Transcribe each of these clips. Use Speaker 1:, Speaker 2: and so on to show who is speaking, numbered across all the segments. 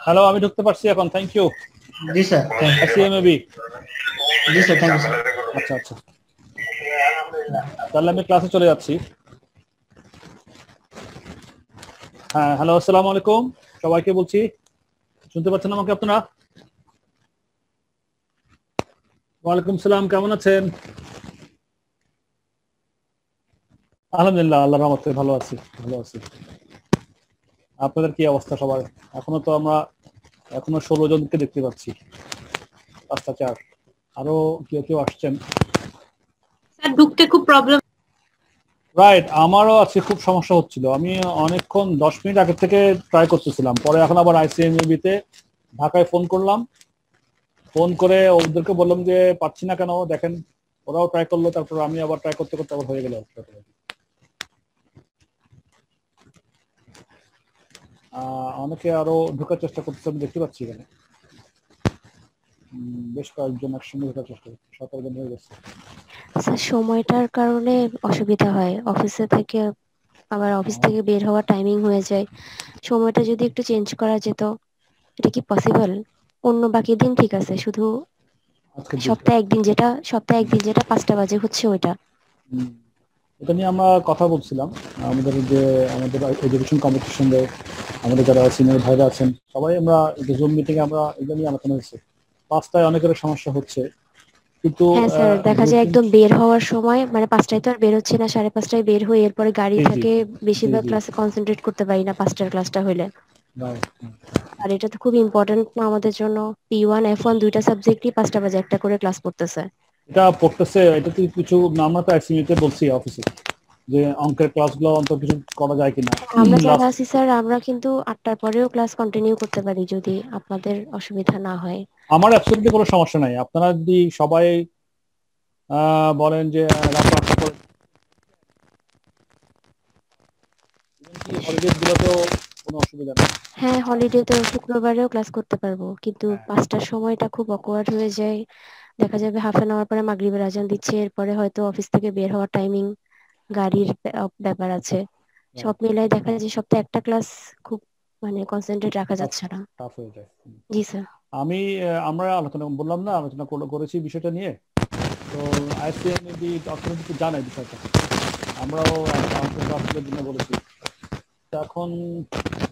Speaker 1: Hello, আমি ঢুকতে পারছি এখন। Thank you.
Speaker 2: জি স্যার,
Speaker 1: সিএমএবি।
Speaker 2: জি স্যার, থ্যাংক ইউ।
Speaker 1: আচ্ছা আচ্ছা, তাহলে আমি ক্লাসে চলে যাচ্ছি। হ্যাঁ, হ্যালো, আসসালামু আলাইকুম সবাইকে বলছি। শুনতে পাচ্ছেন আমাকে আপনারা? ওয়ালাইকুম সালাম, কেমন আছেন? আলহামদুলিল্লাহ, আল্লাহর রহমতে ভালো আছি, ভালো আছি। আপনাদের কি অবস্থা সবার? এখনো 16 জনকে দেখতে পাচ্ছি, 5টা 4। আরো কেউ কেউ আসছেন।
Speaker 3: স্যার ঢুকতে খুব প্রবলেম।
Speaker 1: রাইট, আমারও আজকে খুব সমস্যা হচ্ছিল। আমি অনেকক্ষণ 10 মিনিট আগে থেকে ট্রাই করতেছিলাম, পরে এখন আবার আইসিএমইবিতে ঢাকায় ফোন করলাম। ফোন করে ওদেরকে বললাম যে পাচ্ছি না কেন, দেখেন ওরাও ট্রাই করলো, তারপর আমি আবার ট্রাই করতে করতে আবার হয়ে গেল। অনেকে আরো ঢোকার চেষ্টা করতেছে, আমি দেখতে পাচ্ছি এখানে বেশ কয়েকজন একসঙ্গে ঢোকার চেষ্টা করছে, 17 জন হয়ে গেছে।
Speaker 4: স্যার সময়টার কারণে অসুবিধা হয়, অফিসে থেকে আবার অফিস থেকে বের হওয়ার টাইমিং হয়ে যায়। সময়টা যদি একটু চেঞ্জ করা যেত, এটা কি পসিবল? অন্য বাকি দিন ঠিক আছে, শুধু সপ্তাহে একদিন যেটা 5টা বাজে হচ্ছে ওইটা।
Speaker 1: এটা নিয়ে আমরা কথা বলছিলাম। আমাদের এডুকেশন কম্পিটিশনে আমাদের যারা সিনিয়র ভাইরা আছেন সবাই আমরা জুম মিটিং আমরা এটা নিয়ে আলোচনা হয়েছে। 5টায় অনেকের সমস্যা হচ্ছে, কিন্তু
Speaker 4: হ্যাঁ স্যার, দেখা যায় একদম বের হওয়ার সময়, মানে 5টায় তো আর বের হচ্ছে না, 5:30টায় বের হয়ে এরপরে গাড়ি থাকে, বেশিরভাগ ক্লাসে কনসেন্ট্রেট করতে পারি না 5টার ক্লাসটা হইলে। আর এটা তো খুব ইম্পর্টেন্ট না আমাদের জন্য। P1 F1 দুইটা সাবজেক্টই 5টা বাজে একটা করে ক্লাস পড়তেছে।
Speaker 1: এটা তো কিছু আমরা তো আইসিইউতে বলছি অফিসে যে অঙ্কের ক্লাসগুলো অন্তত কিছু করা যায় কিনা।
Speaker 4: আমরা যারা আছি স্যার, আমরা কিন্তু 8টার পরেও ক্লাস কন্টিনিউ করতে পারি যদি আপনাদের অসুবিধা না হয়।
Speaker 1: আমার অ্যাবসলিউটলি কোনো সমস্যা নাই। আপনারা যদি সবাই বলেন যে রাত 8টা পরে, হলিডেজ গুলোতেও কোনো অসুবিধা নেই।
Speaker 4: হ্যাঁ, হলিডেতে শুক্রবারেও ক্লাস করতে পারবো, কিন্তু 5টার সময়টা খুব অকওয়ার্ড হয়ে যায়। দেখা যাবে হাফ অ্যান আওয়ার পরে মাগরিবের আজান দিচ্ছে, এরপরে হয়তো অফিস থেকে বের হওয়ার টাইমিং, গাড়ির ব্যাপার আছে, সব মিলাই দেখা যায় সপ্তাহে একটা ক্লাস খুব মানে কনসেন্ট্রেট রাখা যাচ্ছে না।
Speaker 1: টাফ হয়ে যায়।
Speaker 4: জি স্যার।
Speaker 1: আমরা আলোচনা করেছি বিষয়টা নিয়ে। তো আইসিএমএবি অর্থনীতি জানাই বিষয়টা, আমরাও অঙ্কের জন্য বলেছি। এখন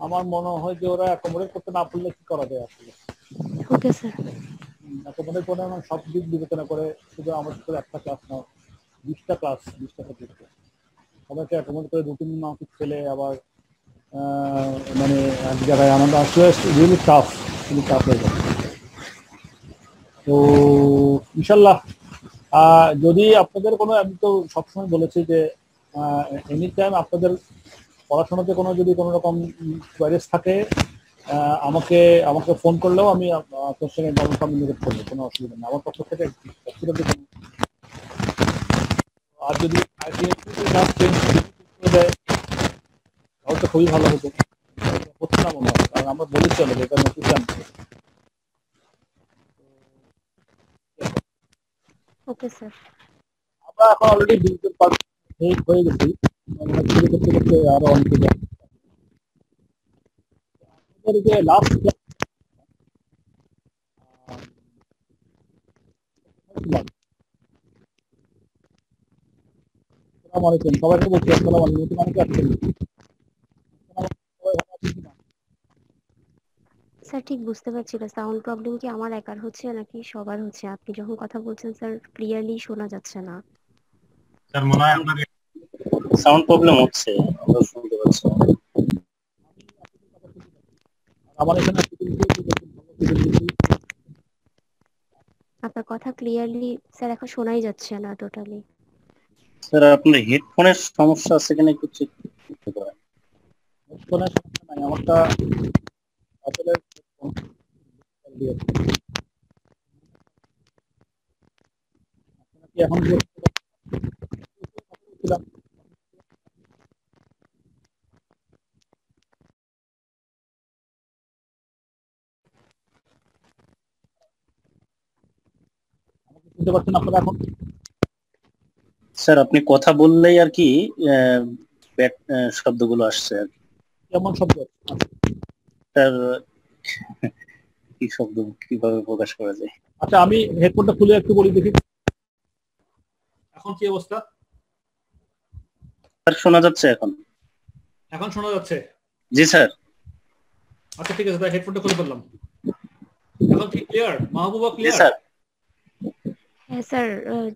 Speaker 1: আমার মনে হয় যে ওরা অ্যাকোমোডেট করতে না পারলে কি করা যায় আসলে।
Speaker 4: Okay sir.
Speaker 1: অ্যাকোমোডেট করে সব দিক বিবেচনা করে শুধু আমাদের একটা ক্লাস না, 20টা ক্লাস, 20টা সাবজেক্ট, সবাইকে অ্যাকোমোডেট করে 2-3 মাস ছেলে আবার মানে এক জায়গায় আমাদের আসলে রিয়েলি টাফ হয়ে যায়। তো ইনশাল্লাহ যদি আপনাদের কোনো, আমি তো সবসময় বলেছি যে এনি টাইম আপনাদের পড়াশোনাতে যদি কোনো রকম কোয়ারিজ থাকে আমাকে ফোন করলেও আমি আপনার সঙ্গে কমিউনিকেট করবো, কোনো অসুবিধা নেই আমার পক্ষ থেকে। আর যদি তাহলে তো খুবই ভালো হতো, হচ্ছে না মনে হয়, কারণ আমরা বলেছি আমাদের এটা নোটিশ আনতে।
Speaker 4: Okay sir.
Speaker 1: আমরা এখন অলরেডি ডিজিটাল পার্ট হয়ে গেছি, শুরু করতে করতে আরো অনেকে যায়। যে লাস্ট আসসালামু আলাইকুম সবাইকে বলছি, আসসালামু আলাইকুম, অনেকে আসছেন।
Speaker 4: স্যার ঠিক বুঝতে পারছি না, সাউন্ড প্রবলেম কি আমার একার হচ্ছে নাকি সবার হচ্ছে? আপনি যখন কথা বলছেন স্যার ক্লিয়ারলি শোনা যাচ্ছে না।
Speaker 5: স্যার মনে হয় আপনার সাউন্ড প্রবলেম হচ্ছে, আমরা শুনতে পাচ্ছি।
Speaker 1: আমার এখানে
Speaker 4: আপনার কথা ক্লিয়ারলি স্যার এখন শোনাই যাচ্ছে না টোটালি।
Speaker 5: স্যার আপনার হেডফোনের সমস্যা আছে কিনা একটু চেক করতে পারেন।
Speaker 1: হেডফোনের সমস্যা নাই, আমারটা আসলে এখন শুনতে পাচ্ছেন আপনারা এখন?
Speaker 5: স্যার আপনি কথা বললেই আর কি ব্যাট শব্দগুলো আসছে আর কি।
Speaker 1: কেমন শব্দ?
Speaker 5: স্যার কি শব্দ কিভাবে প্রকাশ করা যায়?
Speaker 1: আচ্ছা আমি হেডফোনটা খুলে একটু বলি দেখি এখন কি অবস্থা।
Speaker 5: স্যার শোনা যাচ্ছে এখন?
Speaker 1: এখন শোনা যাচ্ছে?
Speaker 5: জি স্যার।
Speaker 1: আচ্ছা ঠিক আছে, তাই হেডফোনটা খুলে ফেললাম। এখন কি ক্লিয়ার মাহবুবা?
Speaker 5: জি
Speaker 1: ক্লিয়ার?
Speaker 5: স্যার।
Speaker 4: হ্যাঁ স্যার,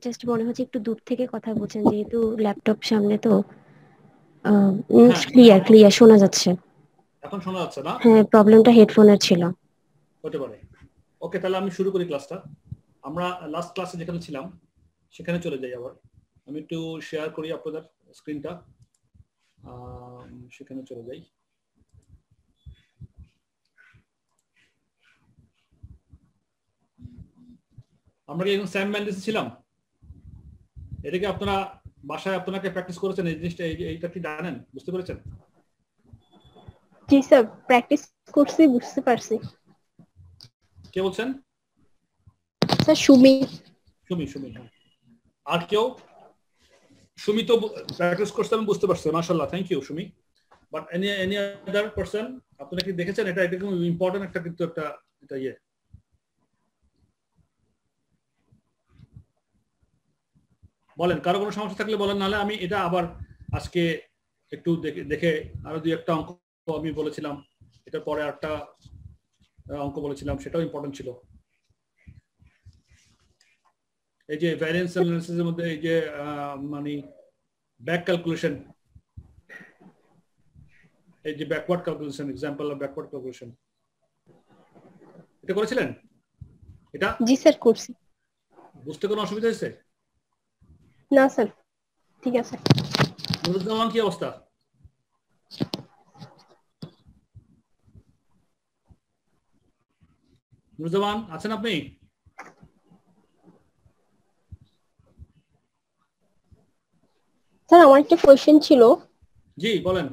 Speaker 4: জাস্ট মনে হচ্ছে একটু দূর থেকে কথা বলছেন, যেহেতু ল্যাপটপ সামনে তো। ক্লিয়ার ক্লিয়ার শোনা যাচ্ছে।
Speaker 1: এখন শোনা যাচ্ছে না?
Speaker 4: হ্যাঁ, প্রবলেমটা হেডফোনের ছিল।
Speaker 1: হতে পারে। ওকে, তাহলে আমি শুরু করি ক্লাসটা। আমরা লাস্ট ক্লাসে যেখানে ছিলাম সেখানে চলে যাই আবার। আমি একটু শেয়ার করি আপনাদের স্ক্রিনটা, সেখানে চলে যাই। আমরা কি এখন স্যাম ম্যান্ডেসে ছিলাম? এটা কি আপনারা বাসায় আপনাকে প্র্যাকটিস করেছেন এই জিনিসটা? এইটা কি জানেন, বুঝতে পেরেছেন?
Speaker 6: জি স্যার, প্র্যাকটিস করছি, বুঝতে পারছি।
Speaker 1: কে বলছেন?
Speaker 6: স্যার সুমি।
Speaker 1: সুমি, সুমি, হ্যাঁ। আর কেউ? সুমি তো প্র্যাকটিস করছে, আমি বুঝতে পারছি, মাশাআল্লাহ, thank you Sumi. But any other person আপনারা কি দেখেছেন? এটা খুব ইম্পর্টেন্ট একটা, কিন্তু একটা এটা ইয়ে। বলেন, কারো কোনো সমস্যা থাকলে বলেন, নাহলে আমি এটা আবার আজকে একটু দেখে আরো দুই একটা অঙ্ক আমি বলেছিলাম, এটা পরে একটা অঙ্ক বলেছিলাম, সেটাও ইম্পর্টেন্ট ছিল। এই যে ভ্যারিয়েন্স অ্যানালিসিস এর মধ্যে এই যে মানে ব্যাক ক্যালকুলেশন, এই যে backward calculation, example of backward calculation, এটা করেছিলেন? এটা
Speaker 6: জি স্যার করছি।
Speaker 1: বুঝতে কোনো অসুবিধা হয়েছে?
Speaker 6: না স্যার, ঠিক আছে।
Speaker 1: নুরুজ্জামান কি অবস্থা? নুরুজ্জামান আছেন আপনি?
Speaker 6: স্যার আমার একটা কোশ্চেন ছিল।
Speaker 1: জি বলেন।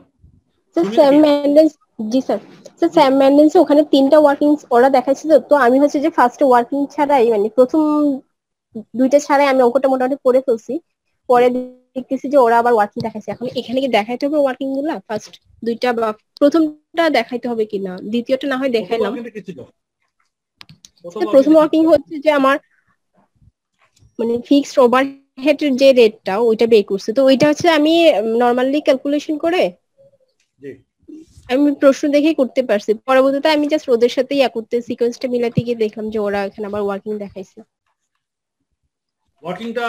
Speaker 6: স্যার স্যাম মেন্ডেস, জি স্যার, স্যার স্যাম মেন্ডেস ওখানে 3টা ওয়ার্কিং ওরা দেখাচ্ছিল, তো আমি হচ্ছে যে ফার্স্ট ওয়ার্কিং ছাড়াই, মানে প্রথম 2টা ছাড়াই আমি অঙ্কটা মোটামুটি করে ফেলছি। পরে দেখতেছি যে ওরা আবার ওয়ার্কিং দেখাচ্ছে। এখন এখানে কি দেখাইতে হবে ওয়ার্কিং গুলা? ফার্স্ট 2টা বা প্রথমটা দেখাইতে হবে কিনা? দ্বিতীয়টা না হয় দেখাইলাম। প্রথম ওয়ার্কিং হচ্ছে যে আমার মানে ফিক্সড ওভারহেডের যে রেটটা ওইটা বের করছে, তো ওইটা হচ্ছে আমি নরমালি ক্যালকুলেশন করে আমি প্রশ্ন দেখে করতে পারছি। পরবর্তীতে আমি জাস্ট ওদের সাথে করতে সিকোয়েন্সটা মিলাতে গিয়ে দেখলাম যে ওরা এখানে আবার ওয়ার্কিং দেখাইছে।
Speaker 1: ওয়ার্কিংটা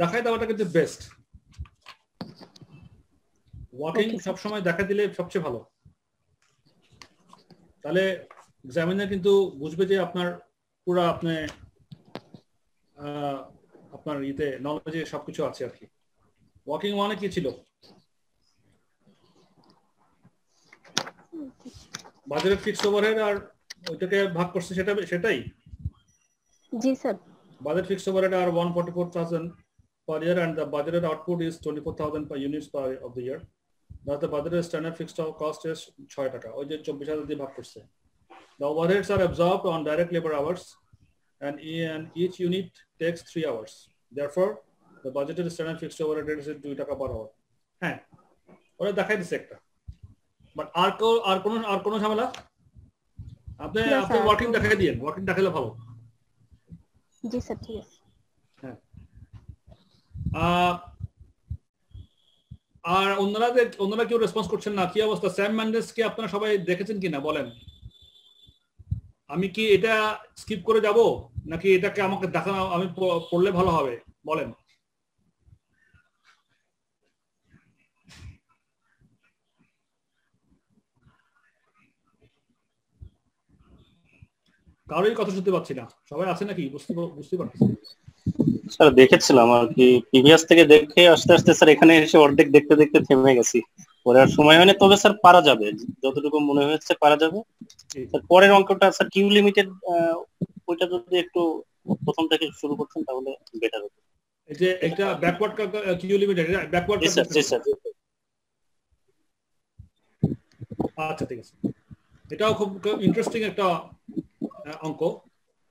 Speaker 1: দেখাই দেওয়াটা কিন্তু বেস্ট। ওয়ার্কিং সব সময় দেখা দিলে সবচেয়ে ভালো, তাহলে এক্সামিনার কিন্তু বুঝবে যে আপনার পুরো আপনার ইতে নলেজে সবকিছু আছে আর কি। ওয়ার্কিং মানে কি ছিল? বাজারের ফিক্সড ওভারহেড আর ওইটাকে ভাগ করছে, সেটাই।
Speaker 6: জি sir.
Speaker 1: Budget fixed overhead are 144,000 per year and the budgeted output is 24,000 per units per of the year. Thus the budgeted standard fixed cost is 6 টাকা, ওই যে 24,000 দিয়ে ভাগ করছে। The overheads are absorbed on direct labor hours and each unit takes 3 hours. Therefore, the budgeted standard fixed overhead is 2 টাকা per hour. হ্যাঁ, ওরা দেখাই দিচ্ছে একটা। বাট আর কোন ঝামেলা? আপনি ওয়ার্কিং দেখাই দিয়েন, ওয়ার্কিং দেখালে ভালো।
Speaker 6: জি স্যার, ঠিক আছে।
Speaker 1: হ্যাঁ, আর অন্যরা কেউ রেসপন্স করছেন না, কি অবস্থা? স্যাম মেন্ডেস কে আপনারা সবাই দেখেছেন কিনা বলেন? আমি কি এটা স্কিপ করে যাব নাকি এটাকে আমাকে দেখানো, আমি পড়লে ভালো হবে বলেন? কারোই কথা শুনতে পাচ্ছি না, সবাই আছে নাকি? বুঝতে পারছি
Speaker 5: স্যার দেখেছিলাম আর কি, প্রিভিয়াস থেকে দেখে আস্তে আস্তে স্যার এখানে এসে অর্ধেক দেখতে দেখতে থেমে গেছি, পরে আর সময় হয়নি। তবে স্যার পারা যাবে, যতটুকু মনে হয়েছে পারা যাবে। স্যার পরের অঙ্কটা স্যার কিউ লিমিটেড, ওইটা যদি একটু প্রথম থেকে শুরু করতেন তাহলে বেটার হতো।
Speaker 1: এই যে এটা ব্যাকওয়ার্ড কিউ লিমিটেড, ব্যাকওয়ার্ড।
Speaker 5: জি স্যার, জি স্যার।
Speaker 1: আচ্ছা ঠিক আছে, এটাও খুব ইন্টারেস্টিং একটা অঙ্ক,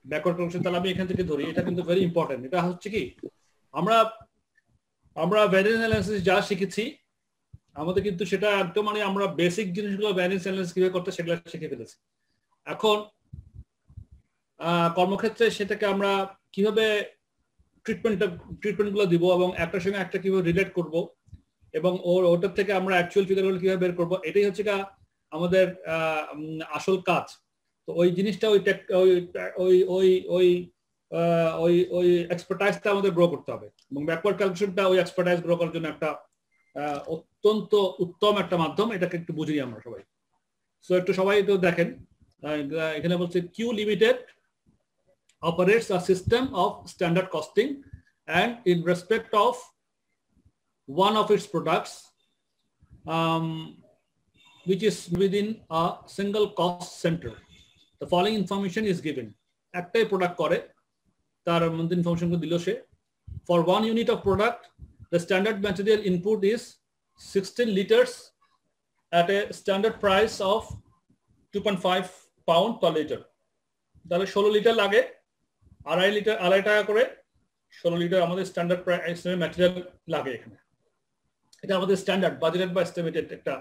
Speaker 1: ব্যাকওয়ার্ড ক্যালকুলেশন। তাহলে আমি এখান থেকে ধরি, এটা কিন্তু ভেরি ইম্পর্টেন্ট। এটা হচ্ছে কি, আমরা ভ্যারিয়েন্স অ্যানালিসিস যা শিখেছি আমাদের কিন্তু সেটা একদম মানে আমরা বেসিক জিনিসগুলো ভ্যারিয়েন্স অ্যানালাইসিস কিভাবে করতে সেগুলো শিখে ফেলেছি। এখন কর্মক্ষেত্রে সেটাকে আমরা কিভাবে ট্রিটমেন্টগুলো দিব এবং একটার সঙ্গে একটা কিভাবে রিলেট করব এবং ওটার থেকে আমরা অ্যাকচুয়াল ফিগারগুলো কিভাবে বের করব, এটাই হচ্ছে আমাদের আসল কাজ। তো ওই জিনিসটা ওই এক্সপার্টাইজটা আমাদের গ্রো করতে হবে এবং ব্যাকওয়ার্ড ক্যালকুলেশনটা ওই এক্সপার্টাইজ গ্রো করার জন্য একটা অত্যন্ত উত্তম একটা মাধ্যম। এটাকে একটু বুঝি আমরা সবাই। সো একটু সবাই তো দেখেন, এখানে বলছে Q limited operates a system of standard costing and in respect of one of its products which is within a single cost center. The following information is given. একটাই প্রোডাক্ট করে, তার মধ্যে ইনফরমেশন দিল সে। For one unit of product, the standard material input is 16 liters at a standard price of 2.5 pound per liter. তাহলে 16 litre লাগে, 2.5 টাকা করে 16 litre আমাদের স্ট্যান্ডার্ড প্রাইস ম্যাটেরিয়াল লাগে এখানে। এটা আমাদের স্ট্যান্ডার্ড বাজেটেড বা এস্টিমেটেড একটা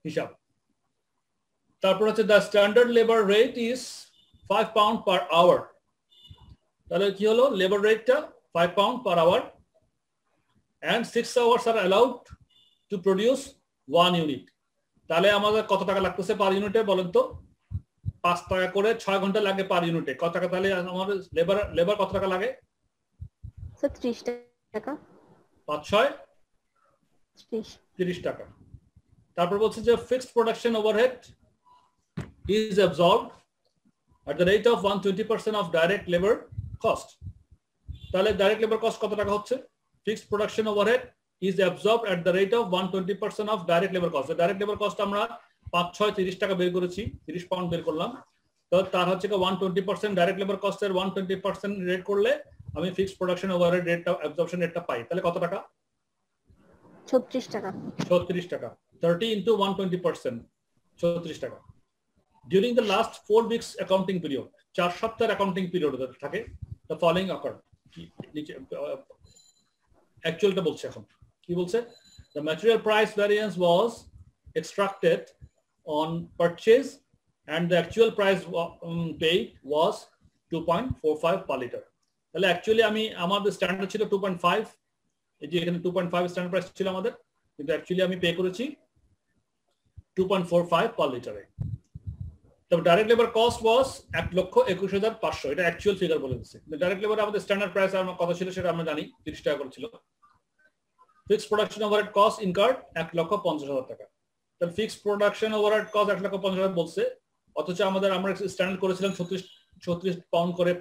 Speaker 1: হিসাব। তারপর হচ্ছে the standard labour rate is 5 pound per hour. তাহলে কি হলো, লেবার রেটটা 5 pound per hour and 6 hours are allowed to produce 1 unit. তাহলে আমাদের কত টাকা লাগতেছে পার ইউনিটে বলেন তো? 5 টাকা করে 6 ঘন্টা লাগে পার ইউনিটে। কত টাকা তাহলে আমাদের লেবার কত টাকা লাগে?
Speaker 6: 30 টাকা।
Speaker 1: 5-6 30 টাকা। তারপর বলছে যে fixed production overhead is absorbed at the rate of 120% of direct labor cost. তাহলে ডাইরেক্ট লেবার কস্ট কত টাকা হচ্ছে? Fixed production overhead is absorbed at the rate of 120% of direct labor cost. Direct labour cost আমরা 5-6 30 টাকা বের করেছি, 30 pound বের করলাম। তো তার হচ্ছে 120% ডাইরেক্ট লেবার কস্টের 120% রেট করলে আমি ফিক্সড প্রোডাকশন ওভারহেড রেটটা অ্যাবজর্পশন রেটটা পাই। তাহলে কত টাকা?
Speaker 6: 36 টাকা।
Speaker 1: 36 টাকা। 30 into 120%, 36 টাকা। During the last 4 weeks accounting period, 4 সপ্তাহের অ্যাকাউন্টিং পিরিয়ড থাকে, the following occurred. অ্যাকচুয়ালটা বলছে এখন কি বলছে? The material price variance was extracted on purchase and the actual price paid was 2.45 per liter. তাহলে অ্যাকচুয়ালি আমাদের স্ট্যান্ডার্ড ছিল 2.5, এই যে এখানে 2.5 স্ট্যান্ডার্ড প্রাইস ছিল আমাদের, কিন্তু অ্যাকচুয়ালি আমি পে করেছি 2.45 পার লিটারে। তবে ডাইরেক্ট লেবার কস্ট ওয়াজ 1,21,500, এটা অ্যাকচুয়াল ফিগার বলে দিচ্ছে। ডাইরেক্ট লেবার আমাদের স্ট্যান্ডার্ড প্রাইস আমার কত ছিল সেটা আমরা জানি, 30 টাকা করে ছিল। Fixed production overhead cost incurred 1,50,000 টাকা। তাহলে ফিক্সড প্রোডাকশন ওভারহেড কস্ট 1,50,000 বলছে, অথচ আমরা স্ট্যান্ডার্ড করেছিলাম 36 পাউন্ড করে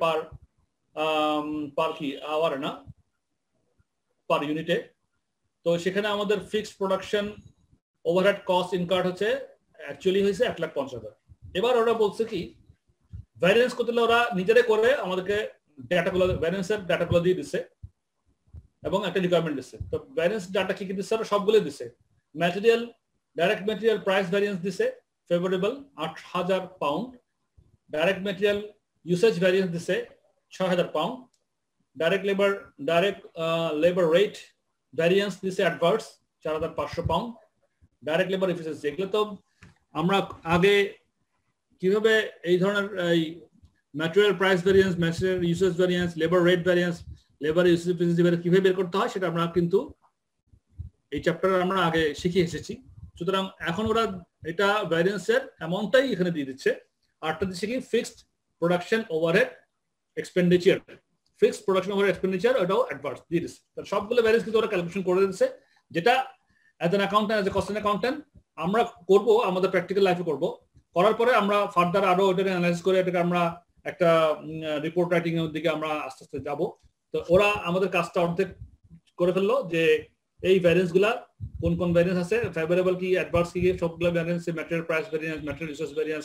Speaker 1: পার কি আওয়ার না পার ইউনিটে। তো সেখানে আমাদের fixed production overhead cost incurred হচ্ছে অ্যাকচুয়ালি হয়েছে 1,50,000। এবার ওরা বলছে কি ভ্যারিয়েন্স করতে ওরা নিজেরাই করে আমাদেরকে ডাটাগুলো ভ্যারিয়েন্সের ডাটাগুলো দিয়ে দিচ্ছে এবং একটা রিকোয়ারমেন্ট দিচ্ছে। তো ভ্যারিয়েন্স ডাটা কি কি দিচ্ছে ওরা সবগুলো দিচ্ছে। Material direct material price variance দিছে favourable 8,000 pound. Direct material usage variance দিছে 6,000 pound. Direct labour rate variance দিছে adverse 4,500 pound. Direct labour efficiency, এগুলো তো আমরা আগে কিভাবে এই ধরনের এই material price variance, material usage variance, labour rate variance, labour usage efficiency variance কিভাবে বের করতে হয় সেটা আমরা কিন্তু এই চ্যাপ্টারে আমরা আগে শিখে এসেছি। সুতরাং এখন ওরা এটা ভ্যারিয়েন্সের অ্যামাউন্টটাই এখানে দিয়ে দিচ্ছে। আরটা দিচ্ছে কি fixed production overhead expenditure, fixed production overhead expenditure ওটাও অ্যাডভান্স দিয়ে দিচ্ছে। তাহলে সবগুলো ভ্যারিয়েন্স কিন্তু ওরা ক্যালকুলেশন করে দিচ্ছে, যেটা as an accountant, as a cost accountant আমরা করব, আমাদের প্র্যাকটিক্যাল লাইফে করব। করার পরে আমরা ফার্দার আরো ওটাকে অ্যানালাইজ করে এটাকে আমরা একটা রিপোর্ট রাইটিং এর দিকে আমরা আস্তে আস্তে যাব। তো ওরা আমাদের কাজটা অর্ধেক করে ফেললো যে এই ভ্যারিয়েন্স গুলা কোন কোন ভ্যারিয়েন্স আছে, ফেভারেবল কি, অ্যাডভার্স কি, সবগুলো variance, material price variance, material resource variance,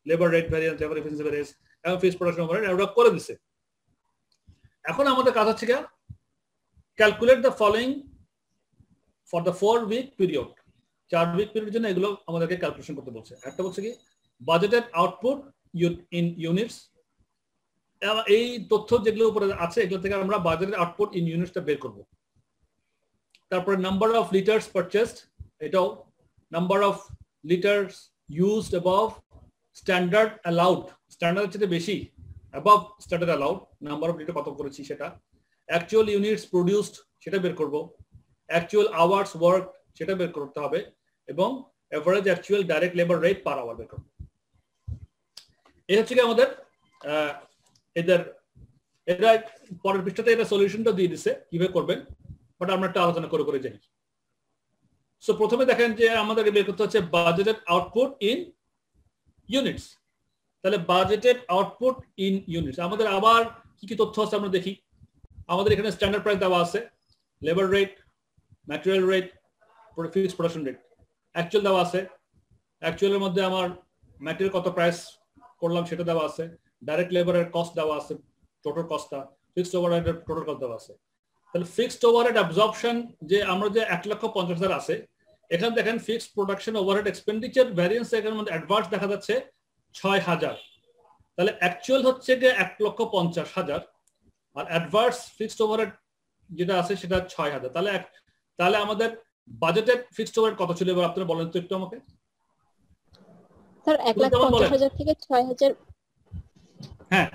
Speaker 1: labour rate variance, labour efficiency variance এবং ফিক্সড প্রোডাকশন ওভারহেড ওরা করে দিছে। এখন আমাদের কাজ হচ্ছে কি calculate the following for the 4 week period. 4 week পিরিয়ডের জন্য এগুলো আমাদেরকে ক্যালকুলেশন করতে বলছে। একটা বলছে কি বাজেটেড আউটপুট ইন ইউনিটস, এই তথ্য যেগুলো উপরে আছে এগুলো থেকে আমরা বাজেটেড আউটপুট ইন ইউনিটসটা বের করব। তারপরে নাম্বার অফ লিটার্স পারচেসড, এটাও number of litres used above standard allowed, standard চেয়ে বেশি, above standard allowed number of litre কত করেছি সেটা, অ্যাকচুয়াল ইউনিটস প্রডিউসড সেটা বের করব, অ্যাকচুয়াল আওয়ার্স ওয়ার্ক সেটা বের করতে হবে, এবং average actual direct labour rate per hour বের করব। এই হচ্ছে কি আমাদের এদের এরা পরের পৃষ্ঠাতে এটা সলিউশনটা দিয়ে দিছে কিভাবে করবেন, বাট আমরা একটা আলোচনা করে করে যাই। সো প্রথমে দেখেন যে আমাদেরকে বের করতে হচ্ছে বাজেটেড আউটপুট ইন ইউনিটস। তাহলে বাজেটেড আউটপুট ইন ইউনিটস আমাদের আবার কি কি তথ্য আছে আমরা দেখি। আমাদের এখানে স্ট্যান্ডার্ড প্রাইস দেওয়া আছে, labour rate, material rate, fixed production rate, actual দেওয়া আছে, অ্যাকচুয়ালের মধ্যে আমার ম্যাটেরিয়াল কত প্রাইস করলাম সেটা দেওয়া আছে, ডাইরেক্ট লেবারের কস্ট দেওয়া আছে, টোটাল কস্টটা, ফিক্সড ওভারহেডের টোটাল কস্ট দেওয়া আছে। তাহলে ফিক্সড ওভারহেড অ্যাবজর্পশন যে আমরা যে 1,50,000 আছে, এখানে দেখেন fixed production overhead expenditure variance এখানের মধ্যে অ্যাডভান্স দেখা যাচ্ছে 6,000, তাহলে অ্যাকচুয়াল হচ্ছে যে 1,50,000 আর অ্যাডভান্স ফিক্সড ওভারহেড যেটা আছে সেটা 6,000। তাহলে আমাদের বাজেটেড ফিক্সড ওভারহেড কত ছিল এবার আপনারা বলেন তো একটু আমাকে।
Speaker 6: স্যার 1,50,000 থেকে 6,000,
Speaker 1: হ্যাঁ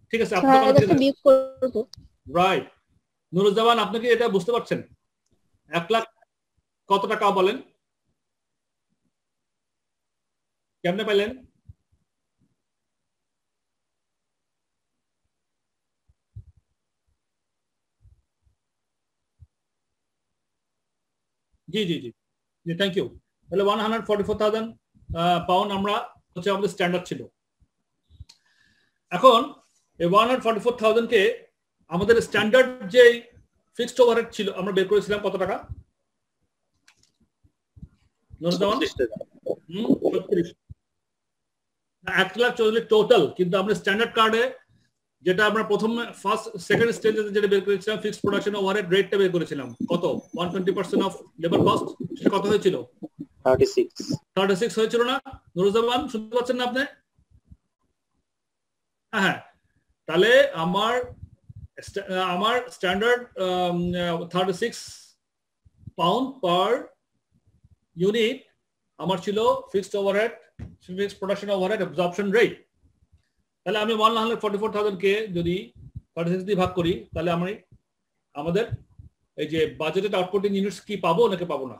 Speaker 1: ঠিক আছে,
Speaker 6: 6,000 বিয়োগ করব।
Speaker 1: রাইট। নুরুজ্জামান আপনি কি এটা বুঝতে পারছেন? 1,00,000 কত টাকা বলেন, কেমনে পাইলেন? জি জি জি জি, থ্যাংক ইউ। তাহলে 144,000 পাউন্ড আমরা হচ্ছে আমাদের স্ট্যান্ডার্ড ছিল। এখন এই 144,000 কে আমাদের স্ট্যান্ডার্ড যে ফিক্সড ওভারহেড ছিল আমরা বের করেছিলাম কত টাকা? 1,40,000 টোটাল, কিন্তু আমরা স্ট্যান্ডার্ড কার্ডে যেটা আমরা প্রথম ফার্স্ট সেকেন্ড স্টেজে যেটা বের করেছিলাম ফিক্সড প্রোডাকশন ওভারহেড রেটটা বের করেছিলাম কত, 120% অফ লেবার কস্ট, সেটা কত হয়েছিল?
Speaker 5: 36
Speaker 1: হয়েছিল না? নুরুজ্জামান শুনতে পাচ্ছেন না আপনি? হ্যাঁ, তাহলে আমার স্ট্যান্ডার্ড 36 পাউন্ড পার ইউনিট আমার ছিল fixed overhead, fixed production overhead absorption rate. তাহলে আমি 144,000 কে যদি 36 দিয়ে ভাগ করি তাহলে আমাদের এই যে বাজেটেড আউটপুট ইন ইউনিটস কি পাবো নাকি পাবো না?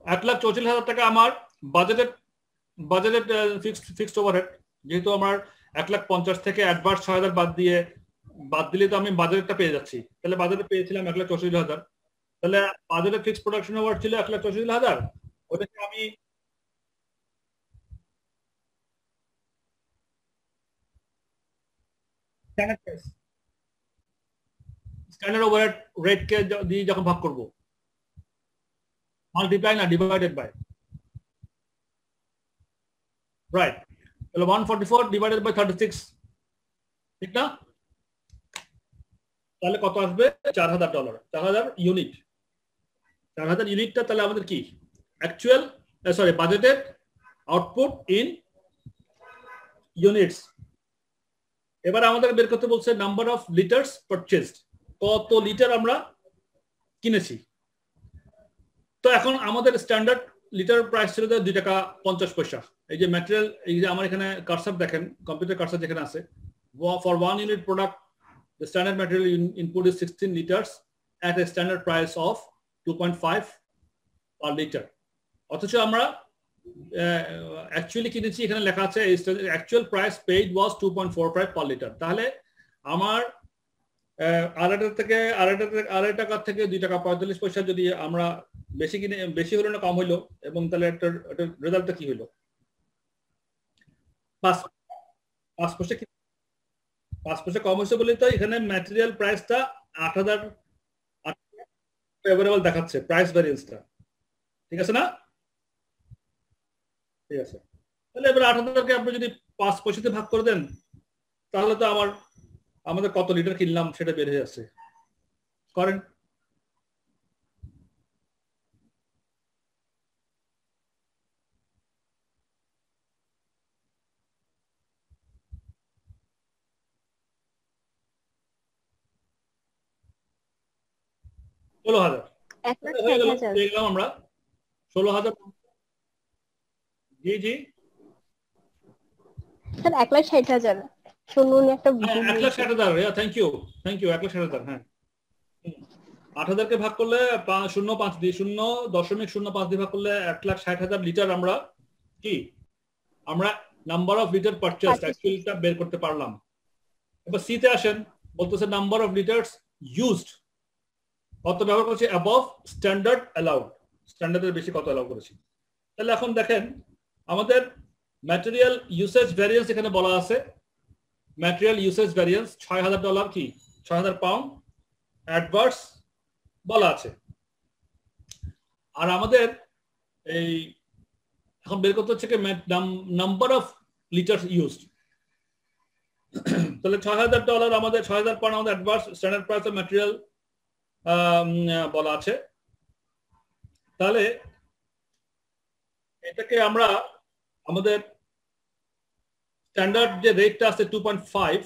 Speaker 1: $1,44,000 টাকা আমার বাজেটেড ফিক্সড ওভারহেড, যেহেতু আমার 1,50,000 থেকে অ্যাডভান্স 6,000 বাদ দিলে তো আমি বাজেটটা পেয়ে যাচ্ছি। তাহলে বাজেটে পেয়েছিলাম 1,64,000, তাহলে বাজেটের ফিক্সড প্রোডাকশন ওভার ছিল 1,64,000, ওটাকে আমি স্ট্যান্ডার্ড ওভারহেড রেটকে দিয়ে যখন ভাগ করব, মাল্টিপ্লাই না ডিভাইডেড বাই, রাইট। তাহলে 144 ডিভাইডেড বাই 36, ঠিক না? তাহলে কত আসবে? $4,000, 4,000 ইউনিট। 4,000 ইউনিটটা তাহলে আমাদের কি actual budgeted output in units. এবার আমাদের বের করতে বলছে নাম্বার অফ লিটার্স পারচেজড, কত লিটার আমরা কিনেছি। তো এখন আমাদের স্ট্যান্ডার্ড লিটার প্রাইস ছিল 2 টাকা 50 পয়সা। এই যে ম্যাটেরিয়াল, এই যে আমার এখানে কারসার দেখেন, কম্পিউটার কারসার যেখানে আছে, for 1 unit product the standard material input is 16 liters at a standard price of 2.5 per liter। অথচ আমরা অ্যাকচুয়ালি কিনেছি, এখানে লেখা আছে অ্যাকচুয়াল প্রাইস পেইড ওয়াজ 2.45 পার লিটার। তাহলে আমার আড়াই টাকা থেকে 2 টাকা 45 পয়সা যদি আমরা বেশি কিনে, বেশি হলো না কম হইলো, এবং তাহলে একটা রেজাল্টটা কি হইলো? 5 পয়সা 5 পয়সা কম হয়েছে বলে তো এখানে ম্যাটেরিয়াল প্রাইসটা 8,000 ফেভারেবল দেখাচ্ছে প্রাইস ভ্যারিয়েন্সটা, ঠিক আছে না? ঠিক আছে, তাহলে এবার 8,000 কে আপনি যদি 5 পয়সাতে ভাগ করে দেন তাহলে তো আমাদের কত লিটার কিনলাম সেটা বের হয়ে যাচ্ছে। করেন। 16,000 হয়ে গেল,
Speaker 6: 1,60,000
Speaker 1: পেয়ে গেলাম আমরা 16,000। জি জি,
Speaker 6: স্যার 1,60,000 শুনুন একটা
Speaker 1: হ্যাঁ 1,60,000, থ্যাংক ইউ 1,60,000। হ্যাঁ 8,000 কে ভাগ করলে 0.5 দিয়ে 0.05 দিয়ে ভাগ করলে 1,60,000 লিটার আমরা কি আমরা নাম্বার অফ লিটার পারচেজ অ্যাকচুয়ালিটা বের করতে পারলাম। এবার সি তে আসেন, বলতেছে নাম্বার অফ লিটার্স ইউজড কত ব্যবহার করেছি অ্যাবভ স্ট্যান্ডার্ড অ্যালাউড, স্ট্যান্ডার্ডের বেশি কত অ্যালাউ করেছি। তাহলে এখন দেখেন আমাদের ম্যাটেরিয়াল ইউসেজ ভ্যারিয়েন্স এখানে বলা আছে, ম্যাটেরিয়াল ইউসেজ ভ্যারিয়েন্স $6,000 কি 6,000 পাউন্ড অ্যাডভার্স বলা আছে। আর আমাদের এই এখন বের করতে হচ্ছে কি নাম্বার অফ লিটার্স ইউজড। তাহলে $6,000 আমাদের 6,000 পাউন্ড আমাদের adverse standard price of material বলা আছে। তাহলে এটাকে আমরা আমাদের স্ট্যান্ডার্ড যে রেটটা আছে 2.5,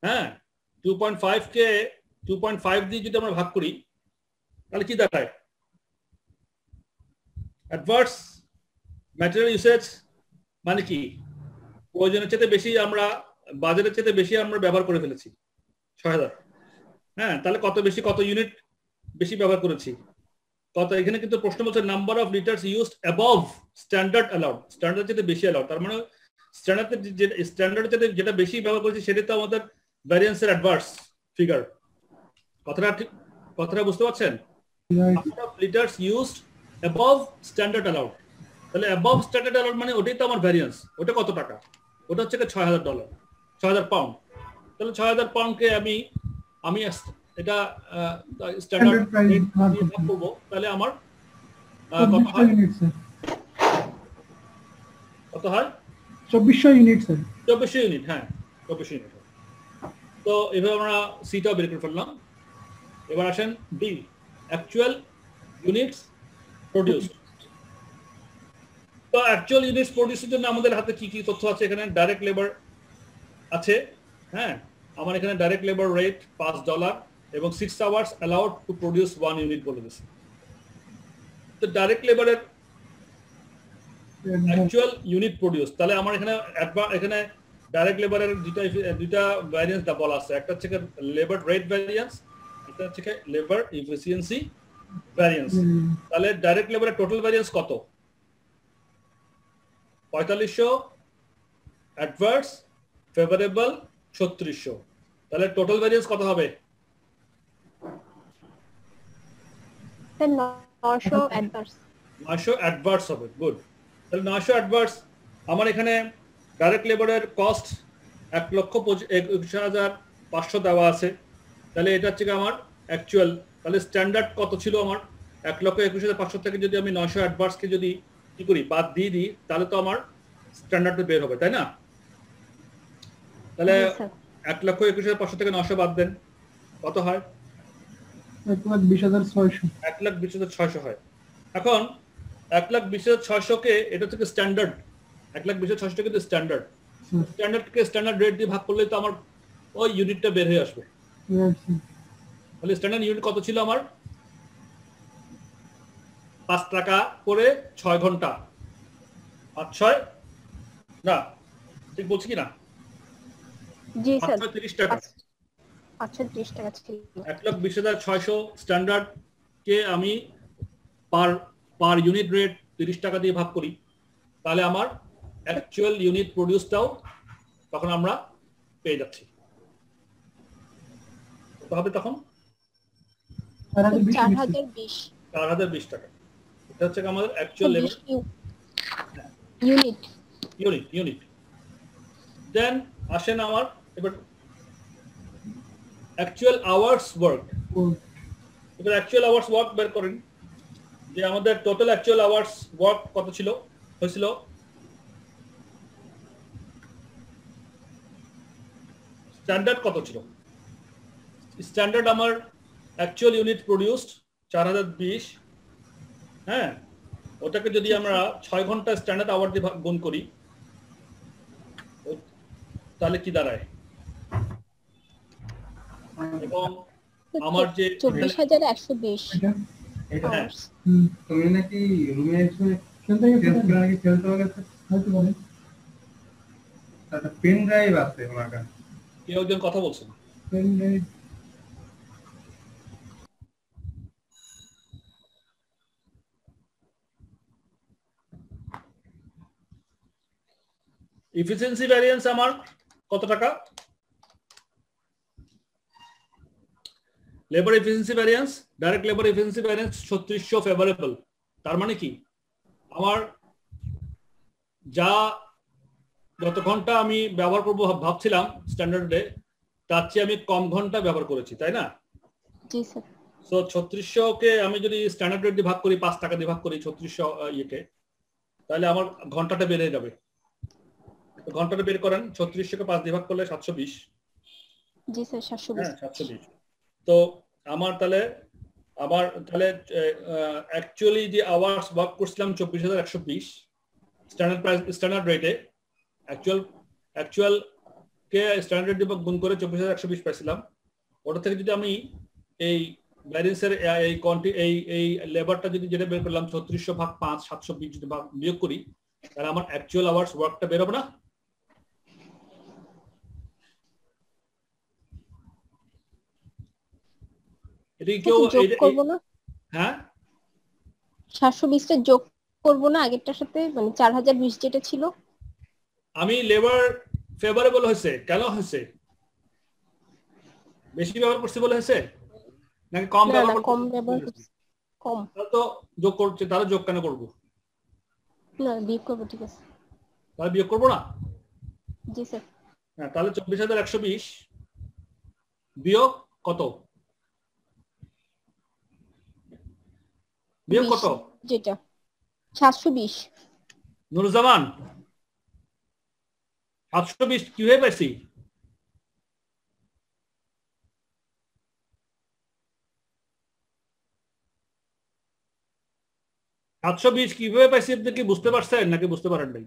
Speaker 1: হ্যাঁ 2.5 কে 2.5 দিয়ে যদি আমরা ভাগ করি তাহলে কি দাঁড়ায়, অ্যাডভার্স ম্যাটেরিয়াল ইউসেজ মানে কি প্রয়োজনের চেয়ে বেশি আমরা বাজারের চেয়ে বেশি আমরা ব্যবহার করে ফেলেছি 6,000। হ্যাঁ তাহলে কত বেশি, কত ইউনিট বেশি ব্যবহার করেছি কত। এখানে কিন্তু প্রশ্ন বলছে number of litres used above standard allowed, standard যেটা বেশি অ্যালাউড, তার মানে স্ট্যান্ডার্ড যেটা বেশি ব্যবহার করেছি সেটা তো আমাদের ভ্যারিয়েন্সের অ্যাডভার্স ফিগার। কথাটা বুঝতে পারছেন? Number of litres used above standard allowed, তাহলে অ্যাবভ স্ট্যান্ডার্ড অ্যালাউড মানে ওটাই তো আমার ভ্যারিয়েন্স। ওটা কত টাকা? ওটা হচ্ছে $6,000, 6,000 পাউন্ড। তাহলে 6,000 পাউন্ডকে আমি এটা স্ট্যান্ডার্ড রেট দিয়ে ভাগ করব, তাহলে আমার কত হয়? কত হয়?
Speaker 2: 2400 ইউনিট স্যার।
Speaker 1: 2400 ইউনিট, হ্যাঁ 2400 ইউনিট। তো এভাবে আমরা সিটা বের করে ফেললাম। এবার আসেন ডি, অ্যাকচুয়াল ইউনিটস প্রোডিউসড। তো অ্যাকচুয়াল ইউনিটস প্রোডিউসের জন্য আমাদের হাতে কি কি তথ্য আছে? এখানে ডাইরেক্ট লেবার আছে, হ্যাঁ আমার এখানে ডাইরেক্ট লেবার রেট $5 এবং 6 hours allowed to produce 1 unit বলে দিয়েছে। তো ডাইরেক্ট লেবারের অ্যাকচুয়াল ইউনিট প্রোডিউস, তাহলে আমার এখানে ডাইরেক্ট লেবারের দুইটা ভ্যারিয়েন্স বলা আছে, একটা হচ্ছে লেবার রেট ভ্যারিয়েন্স, একটা হচ্ছে লেবার এফিসিয়েন্সি ভ্যারিয়েন্স। তাহলে ডাইরেক্ট লেবারের টোটাল ভ্যারিয়েন্স কত? 4500 অ্যাডভার্স ফেভারেবল 3600। তাহলে টোটাল ভ্যারিয়েন্স কত হবে?
Speaker 6: 900 অ্যাডভার্স।
Speaker 1: 900 অ্যাডভার্স হবে, গুড। তাহলে 900 অ্যাডভার্স। আমার এখানে ডাইরেক্ট লেবারের কস্ট 1,21,500 দেওয়া আছে, তাহলে এটা হচ্ছে আমার অ্যাকচুয়াল। তাহলে স্ট্যান্ডার্ড কত ছিল আমার? 1,21,500 থেকে যদি আমি 900 অ্যাডভার্সকে যদি কি করি বাদ দিয়ে দিই, তাহলে তো আমার স্ট্যান্ডার্ডটা বের হবে, তাই না? তাহলে 1,21,500 থেকে 900 বাদ দেন, কত হয়?
Speaker 2: 1,20,600।
Speaker 1: 1,20,600 হয়। এখন 1,20,600 কে এটা থেকে স্ট্যান্ডার্ড, 1,20,600 কিন্তু স্ট্যান্ডার্ড, স্ট্যান্ডার্ডকে স্ট্যান্ডার্ড রেট দিয়ে ভাগ করলে তো আমার ওই ইউনিটটা বের হয়ে আসবে। তাহলে স্ট্যান্ডার্ড ইউনিট কত ছিল আমার? 5 টাকা করে 6 ঘন্টা, 5-6 না ঠিক বলছি কি না?
Speaker 6: জি স্যার
Speaker 1: 30 টাকা।
Speaker 6: আচ্ছা 30 টাকা ছিল।
Speaker 1: 1,20,600 স্ট্যান্ডার্ড কে আমি পার ইউনিট রেট 30 টাকা দিয়ে ভাগ করি, তাহলে আমার অ্যাকচুয়াল ইউনিট প্রোডিউসটাও তখন আমরা পেয়ে যাচ্ছি। কত হবে তখন? 4,020 টাকা। এটা হচ্ছে আমাদের অ্যাকচুয়াল লেবার ইউনিট। দেন আসেন আমার এবার অ্যাকচুয়াল আওয়ার্স ওয়ার্ক। এবার অ্যাকচুয়াল আওয়ার্স ওয়ার্ক বের করেন যে আমাদের টোটাল অ্যাকচুয়াল আওয়ার্স ওয়ার্ক কত ছিল হয়েছিল? স্ট্যান্ডার্ড কত ছিল? স্ট্যান্ডার্ড আমার অ্যাকচুয়াল ইউনিট প্রোডিউসড 4,020, হ্যাঁ ওটাকে যদি আমরা 6 ঘন্টা স্ট্যান্ডার্ড আওয়ার দিয়ে গুণ করি তাহলে কি দাঁড়ায়? এবং আমার যে
Speaker 6: 24,120
Speaker 2: এটা
Speaker 1: হ্যাঁ
Speaker 2: তুমি নাকি রুমে এসে খেলতে নাকি খেলতে হয়তো বলে একটা পেন ড্রাইভ আছে ওনার কাছে
Speaker 1: কেউ একজন কথা বলছেন
Speaker 2: পেন ড্রাইভ
Speaker 1: এফিসিয়েন্সি ভ্যারিয়েন্স আমার কত টাকা labour efficiency variance direct labour efficiency variance 3600 favourable তার মানে কি আমার যা যত ঘন্টা আমি ব্যবহার করব ভাবছিলাম স্ট্যান্ডার্ড ডে তার চেয়ে আমি কম ঘন্টা ব্যবহার করেছি তাই না
Speaker 6: জি স্যার
Speaker 1: সো 3600 কে আমি যদি স্ট্যান্ডার্ড রেট দিয়ে ভাগ করি 5 টাকা দিয়ে ভাগ করি 3600 ইয়েকে তাহলে আমার ঘন্টাটা বেড়ে যাবে ঘন্টাটা বের করেন 3600 কে 5 দিয়ে ভাগ করলে 720
Speaker 6: জি স্যার 720
Speaker 1: হ্যাঁ 720 তো আমার তাহলে অ্যাকচুয়ালি যে আওয়ার্স ওয়ার্ক করছিলাম 24120 স্ট্যান্ডার্ড প্রাইস স্ট্যান্ডার্ড রেটে অ্যাকচুয়াল কে স্ট্যান্ডার্ড দিয়ে গুণ করে 24120 পাইছিলাম ওটা থেকে যদি আমি এই ভ্যারিয়েন্সের এই লেবারটা যদি যেটা বের করলাম 3600 ভাগ 5 720 যদি ভাগ বিয়োগ করি তাহলে আমার অ্যাকচুয়াল আওয়ার্স ওয়ার্কটা বের হবে না এটা কেউ
Speaker 6: যোগ করব না
Speaker 1: হ্যাঁ
Speaker 6: 720 টা যোগ করব না আগেরটার সাথে মানে 4020 যেটা ছিল
Speaker 1: আমি লেবার ফেভারেবল হয়েছে কেন হয়েছে বেশি ব্যবহার করছি বলে হয়েছে নাকি কম ব্যবহার
Speaker 6: কম ব্যবহার কম
Speaker 1: তো যোগ করছে তাহলে যোগ কেন করব
Speaker 6: না বিয়োগ করব ঠিক আছে
Speaker 1: তাহলে বিয়োগ করব না
Speaker 6: জি স্যার
Speaker 1: হ্যাঁ তাহলে 24120 বিয়োগ কত বিয়োগ কত
Speaker 6: যেটা 720
Speaker 1: নুরুজ্জামান 720 কিভাবে পাইছি কিভাবে পাইছি আপনি কি বুঝতে পারছেন নাকি বুঝতে পারেন নাই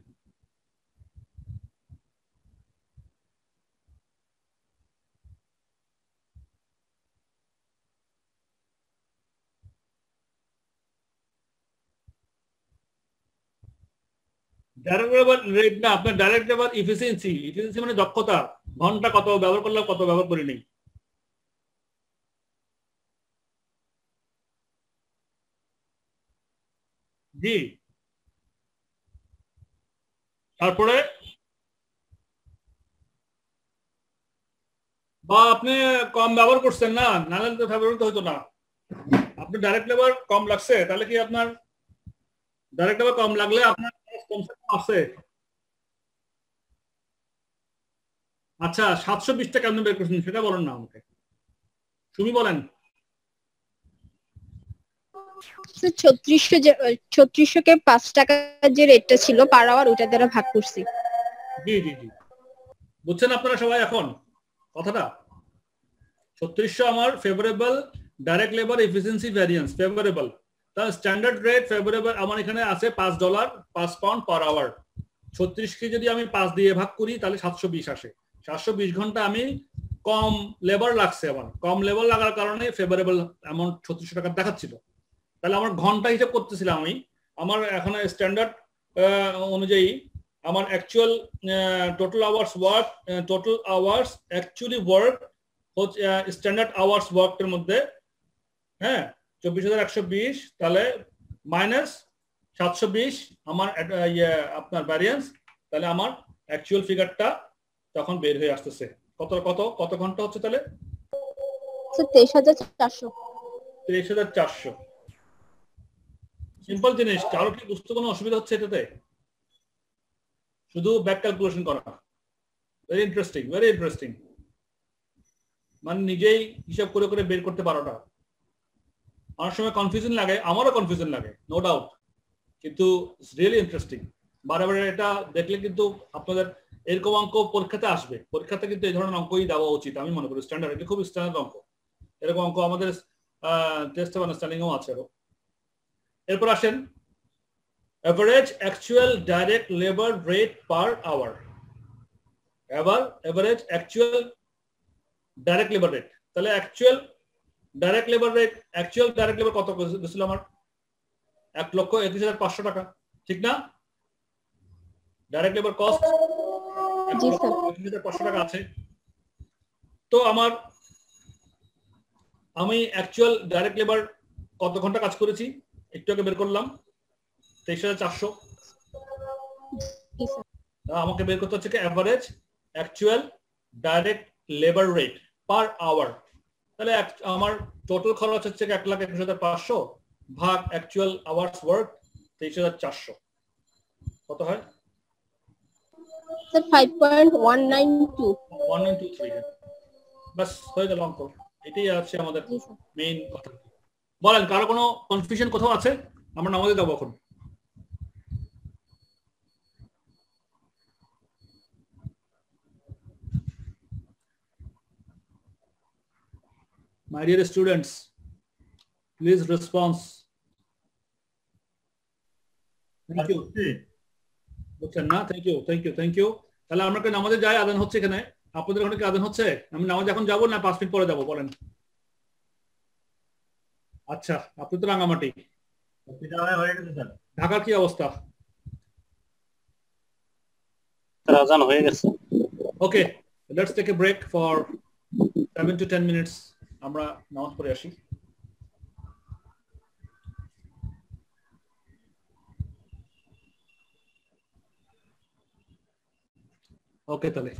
Speaker 1: ডাইরেক্ট লেবার রেট না আপনার ডাইরেক্ট লেবার এফিসিয়েন্সি মানে দক্ষতা ঘন্টা কত ব্যবহার করলাম কত ব্যবহার করি নাই জি তারপরে বা আপনি কম ব্যবহার করছেন না নাহলে তো ফেভারিট হতো না আপনি ডাইরেক্ট লেবার কম লাগছে তাহলে কি আপনার ডাইরেক্ট লেবার কম লাগলে আপনার কমসে কম আছে আচ্ছা 720 টা কেমন বের করছেন সেটা বলেন না আমাকে তুমি বলেন
Speaker 6: 3600 কে 5 টাকা যে রেটটা ছিল পার আওয়ার ওটা দ্বারা ভাগ করছি
Speaker 1: জি জি জি বুঝছেন আপনারা সবাই এখন কথাটা 3600 আমার favourable direct labour efficiency variance favourable তার স্ট্যান্ডার্ড রেট ফেভারেবল আমার এখানে আছে $5 5 পাউন্ড পার আওয়ার 36 কে যদি আমি 5 দিয়ে ভাগ করি তাহলে 720 আসে 720 ঘন্টা আমি কম লেবার লাগছে আমার কম লেবার লাগার কারণে ফেভারেবল অ্যামাউন্ট 3600 টাকা দেখাচ্ছিল তাহলে আমার ঘন্টা হিসাব করতেছিলাম আমি আমার এখন স্ট্যান্ডার্ড অনুযায়ী আমার actual total hours actually work হচ্ছে স্ট্যান্ডার্ড আওয়ার্স ওয়ার্কের মধ্যে হ্যাঁ 24120 তাহলে মাইনাস 720 আমার আপনার ভ্যারিয়েন্স তাহলে আমার অ্যাকচুয়াল ফিগারটা তখন বের হয়ে আসতেছে কত ঘন্টা হচ্ছে তাহলে
Speaker 6: 23400
Speaker 1: সিম্পল জিনিস কারো কি বুঝতে কোনো অসুবিধা হচ্ছে এটাতে শুধু ব্যাক ক্যালকুলেশন করা ভেরি ইন্টারেস্টিং মানে নিজেই হিসাব করে করে বের করতে পারোটা অনেক সময় কনফিউশন লাগে আমারও কনফিউশন লাগে নো ডাউট কিন্তু রিয়েলি ইন্টারেস্টিং বারে এটা দেখলে কিন্তু আপনাদের এরকম অঙ্ক পরীক্ষাতে আসবে পরীক্ষাতে কিন্তু এই ধরনের অঙ্কই দেওয়া উচিত আমি মনে করি স্ট্যান্ডার্ড এটা খুব স্ট্যান্ডার্ড অঙ্ক এরকম অঙ্ক আমাদের টেস্ট অফ আন্ডারস্ট্যান্ডিংও আছে এরপর আসেন average actual direct labour rate per hour average actual direct labour rate তাহলে actual direct labour rate, actual direct labour কত দিছিল আমার? 1,31,500 টাকা, ঠিক না? ডাইরেক্ট লেবার কস্ট
Speaker 6: জি স্যার
Speaker 1: 1,31,500 টাকা আছে। তো আমি অ্যাকচুয়াল ডাইরেক্ট লেবার কত ঘন্টা কাজ করেছি একটু আগে বের করলাম, 23,400।
Speaker 6: জি স্যার
Speaker 1: আমাকে বের করতে হচ্ছে কি average actual direct labour rate per hour. তাহলে আমার টোটাল খরচ হচ্ছে 1,21,500 ভাগ অ্যাকচুয়াল আওয়ার্স ওয়ার্ক 23,400, কত হয়?
Speaker 6: স্যার 5.192।
Speaker 1: 1923। বাস হয়ে গেল অঙ্ক। এটাই আছে আমাদের
Speaker 6: জি স্যার
Speaker 1: মেইন কথা। বলেন কারো কোনো কনফিউশন কোথাও আছে? আমরা নামাজে যাবো এখন। My dear students, please response. Thank you. বুঝছেন না? Thank you. তাহলে আমরা কি নামাজে যাই? আজান হচ্ছে এখানে। আপনাদের ওখানে কি আজান হচ্ছে? আমি নামাজে এখন যাবো না 5 মিনিট পরে যাবো? বলেন। আচ্ছা, আপনি তো রাঙামাটি। ঢাকার কি অবস্থা?
Speaker 5: আজান হয়ে গেছে।
Speaker 1: Okay, let's take a break for 7 to 10 minutes. আমরা নামাজ পড়ে আসি। ওকে তাহলে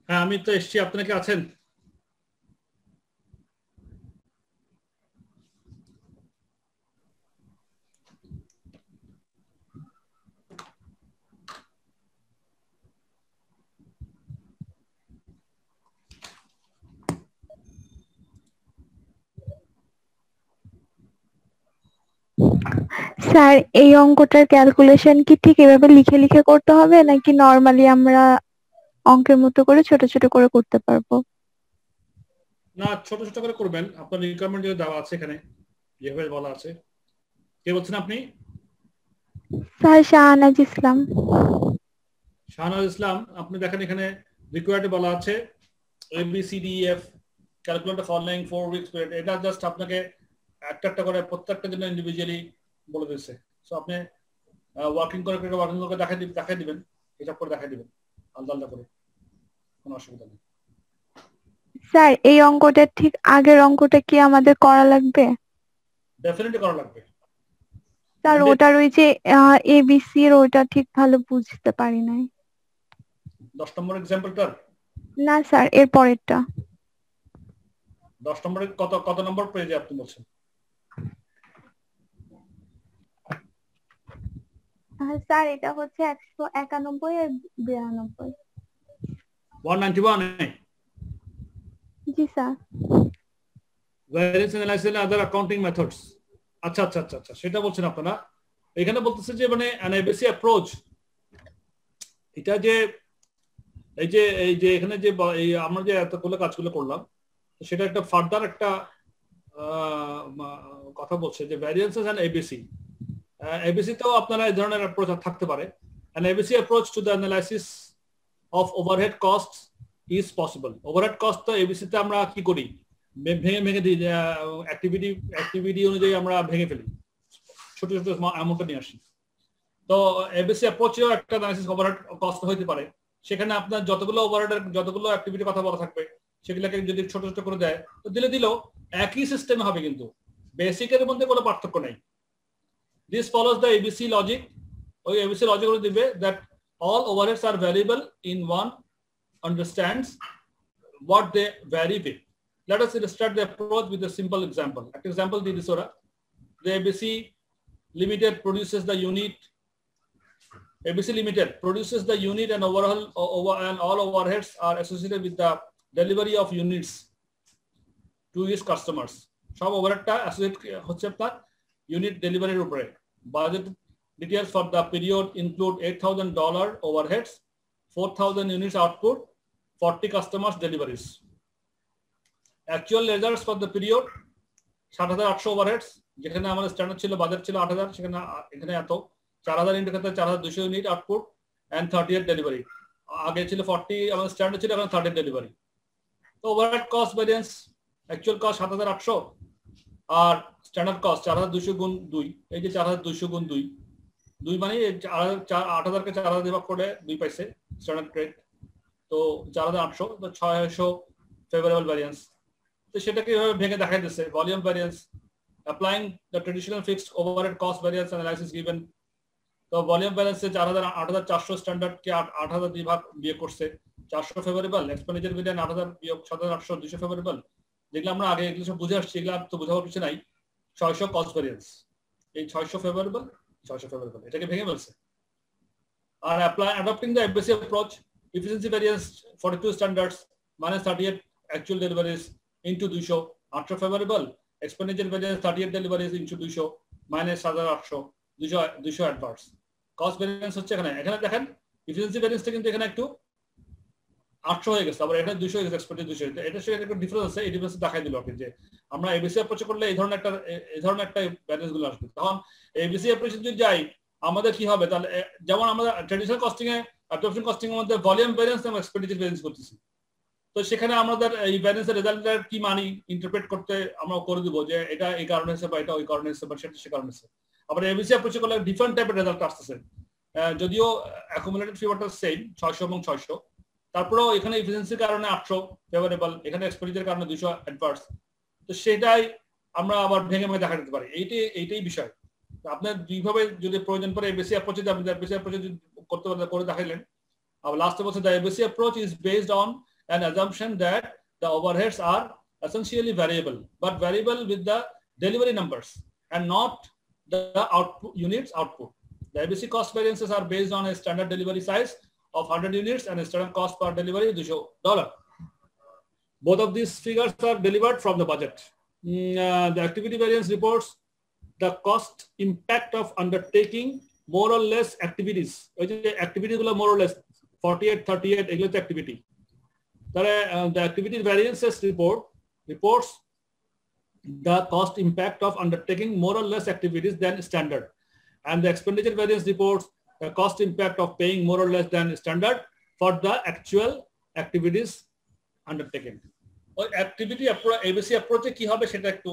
Speaker 7: হ্যাঁ, আমি তো এসছি। আপনারা কি আছেন?
Speaker 8: স্যার এই অঙ্কটার ক্যালকুলেশন কি ঠিক এভাবে লিখে লিখে করতে হবে নাকি নরমালি আমরা অঙ্কের মতো করে ছোট ছোট করে করতে পারবো?
Speaker 7: না, ছোট ছোট করে করবেন, আপনার রিকোয়ারমেন্ট যে দেওয়া আছে এখানে যেভাবে বলা আছে। কে বলছেন আপনি?
Speaker 8: স্যার শাহনাজ ইসলাম।
Speaker 7: শাহনাজ ইসলাম, আপনি দেখেন এখানে রিকোয়ার্ডে বলা আছে ABCDEF calculate the following 4 weeks period. এটা জাস্ট আপনাকে একটা একটা করে প্রত্যেকটা জন্য ইন্ডিভিজুয়ালি বলে দিচ্ছে। সো আপনি ওয়ার্কিং করে দেখাই দিবেন, হিসাব করে দেখাই দিবেন আলাদা আলাদা করে, কোনো অসুবিধা নেই।
Speaker 8: স্যার এই অঙ্কটা ঠিক আগের অঙ্কটা কি আমাদের করা লাগবে?
Speaker 7: ডেফিনেটলি করা লাগবে
Speaker 8: স্যার ওটার ওই যে ABC এর ওটা ঠিক ভালো বুঝতে পারি নাই।
Speaker 7: 10 নম্বর एग्जांपलটার?
Speaker 8: না স্যার এর পরেরটা।
Speaker 7: 10 নম্বরের কত নম্বর পেজে আপনি বলছেন?
Speaker 8: স্যার এটা হচ্ছে 191 আর 92।
Speaker 7: 191
Speaker 8: জি sir.
Speaker 7: Variance analysis and other accounting methods. আচ্ছা, সেটা বলছেন আপনারা। এখানে বলতেছে যে মানে an ABC অ্যাপ্রোচ, এটা যে এই যে এখানে যে এই আমরা যে এতগুলো কাজগুলো করলাম, সেটা একটা ফার্দার একটা কথা বলছে যে ভ্যারিয়েন্সেস এন্ড ABC। ABC তেও আপনারা এই ধরনের অ্যাপ্রোচ থাকতে পারে। an ABC approach to the analysis of overhead costs is possible. Overhead cost তো ABC তে আমরা কি করি, ভেঙে দিই, অ্যাক্টিভিটি অনুযায়ী আমরা ভেঙে ফেলি, ছোট ছোট অ্যামাউন্ট নিয়ে আসি। তো ABC অ্যাপ্রোচেও একটা অ্যানালাইসিস ওভারহেড কস্ট হতে পারে। সেখানে আপনার যতগুলো অ্যাক্টিভিটির কথা বলা থাকবে সেগুলোকে যদি ছোট ছোট করে দেয় তো দিলেও একই সিস্টেম হবে, কিন্তু বেসিকের মধ্যে কোনো পার্থক্য নেই। This follows the ABC logic. ওই ABC লজিক করে দিবে that all overheads are variable in one understands what they vary with. Let us illustrate the approach with a simple example. An example দিয়ে দিছে ওরা। The ABC Limited produces the unit. ABC Limited produces the unit and and all overheads are associated with the delivery of units to its customers. সব ওভারহেডটা associate হচ্ছে আপনার unit ডেলিভারির উপরে। Budget details for the period include $8,000 overheads, 4,000 units output, 40 customers deliveries. Actual results for the period 7,800 overheads, যেখানে আমাদের standard ছিল budget ছিল 8,000, সেখানে এখানে এত 4,000 into 4,200 unit output and 38 delivery. আগে ছিল 40, আমাদের স্ট্যান্ডার্ড ছিল, এখন 30 ডেলিভারি। তো overhead cost variance, actual cost 7,800 আর স্ট্যান্ডার্ড কস্ট 4,200 গুণ 2, এই যে 4,200 গুণ 2 মানে 8,000 কে 4,000 দিয়ে ভাগ করে 2 পাইছে স্ট্যান্ডার্ড রেট। তো 4,800, তো 600 ফেভারেবল ভ্যারিয়েন্স। তো সেটাকে এভাবে ভেঙে দেখা দিচ্ছে volume variance applying the traditional fixed overhead cost variance analysis given. তো ভলিউম ভ্যারিয়েন্সে 8,400 স্ট্যান্ডার্ড কে 8,000 দিয়ে ভাগ বিয়োগ করছে, 400 ফেভারেবল, এক্সপেন্ডিচার ভ্যারিয়েন্স 8,000 বিয়োগ 7,800, 200 ফেভারেবল। যেগুলো আমরা আগে এগুলো সব বুঝে আসছি, এগুলো তো বোঝাবার কিছু নাই। 600 কস্ট ভ্যারিয়েন্স, এই 600 ফেভারেবল, 600 ফেভারেবল, এটাকে ভেঙে ফেলছে। আর adopting the ABC approach, efficiency variance 42 standards minus 38 actual deliveries into 200, 800 favorable, expenditure variance 38 deliveries into 200 minus 7,800, 200 adverse. Cost variance হচ্ছে এখানে দেখেন efficiency variance টা কিন্তু এখানে একটু 800 হয়ে গেছে, আবার এটা 200 হয়ে গেছে, এক্সপেন্ডিচার 200। এটার সাথে একটা ডিফারেন্স আছে, এই ডিফারেন্স দেখাই দিল আপনি যে আমরা ABC অ্যাপ্রোচ করলে এই ধরনের একটা ভ্যারিয়েন্স গুলো আসবে। তখন ABC অ্যাপ্রোচ যদি যাই আমাদের কি হবে, তাহলে যেমন আমরা ট্র্যাডিশনাল কস্টিং এ অ্যাবজর্পশন কস্টিং এর মধ্যে ভলিউম ভ্যারিয়েন্স এবং এক্সপেন্ডিচার ভ্যারিয়েন্স করতেছি। তো সেখানে আমাদের এই ভ্যারিয়েন্সের রেজাল্টের কি মানি ইন্টারপ্রেট করতে আমরা করে দিব যে এটা এই কারণে হচ্ছে বা এটা ওই কারণে হচ্ছে বা সেটা সে কারণে হচ্ছে। আবার ABC অ্যাপ্রোচ করলে ডিফারেন্ট টাইপের রেজাল্ট আসতেছে, যদিও অ্যাকুমুলেটেড ফিগারটা সেম 600 এবং 600, তারপরেও এখানে এফিসিয়েন্সির কারণে 800 ফেভারেবল, এখানে এক্সপেন্ডিচারের কারণে 200 অ্যাডভার্স। তো সেটাই আমরা আবার ভেঙে দেখা দিতে পারি। এইটাই বিষয়। আপনার দুইভাবে যদি প্রয়োজন পড়ে ABC অ্যাপ্রোচে আপনি ABC অ্যাপ্রোচে করতে করে দেখাইলেন। আর লাস্টে বলছে the ABC approach is based on an assumption that the overheads are essentially variable, but variable with the delivery numbers and not the units output. The ABC cost variances are based on a standard delivery size of 100 units and a standard cost per delivery $200. Both of these figures are delivered from the budget. The activity variance reports the cost impact of undertaking more or less activities. ওই যে activity গুলো more or less 48, 38 এগুলো তো activity. তাহলে the activity variances reports the cost impact of undertaking more or less activities than standard, and the expenditure variance reports the cost impact of paying more or less than standard for the actual activities undertaken. ওই activity ABC approach কি হবে সেটা একটু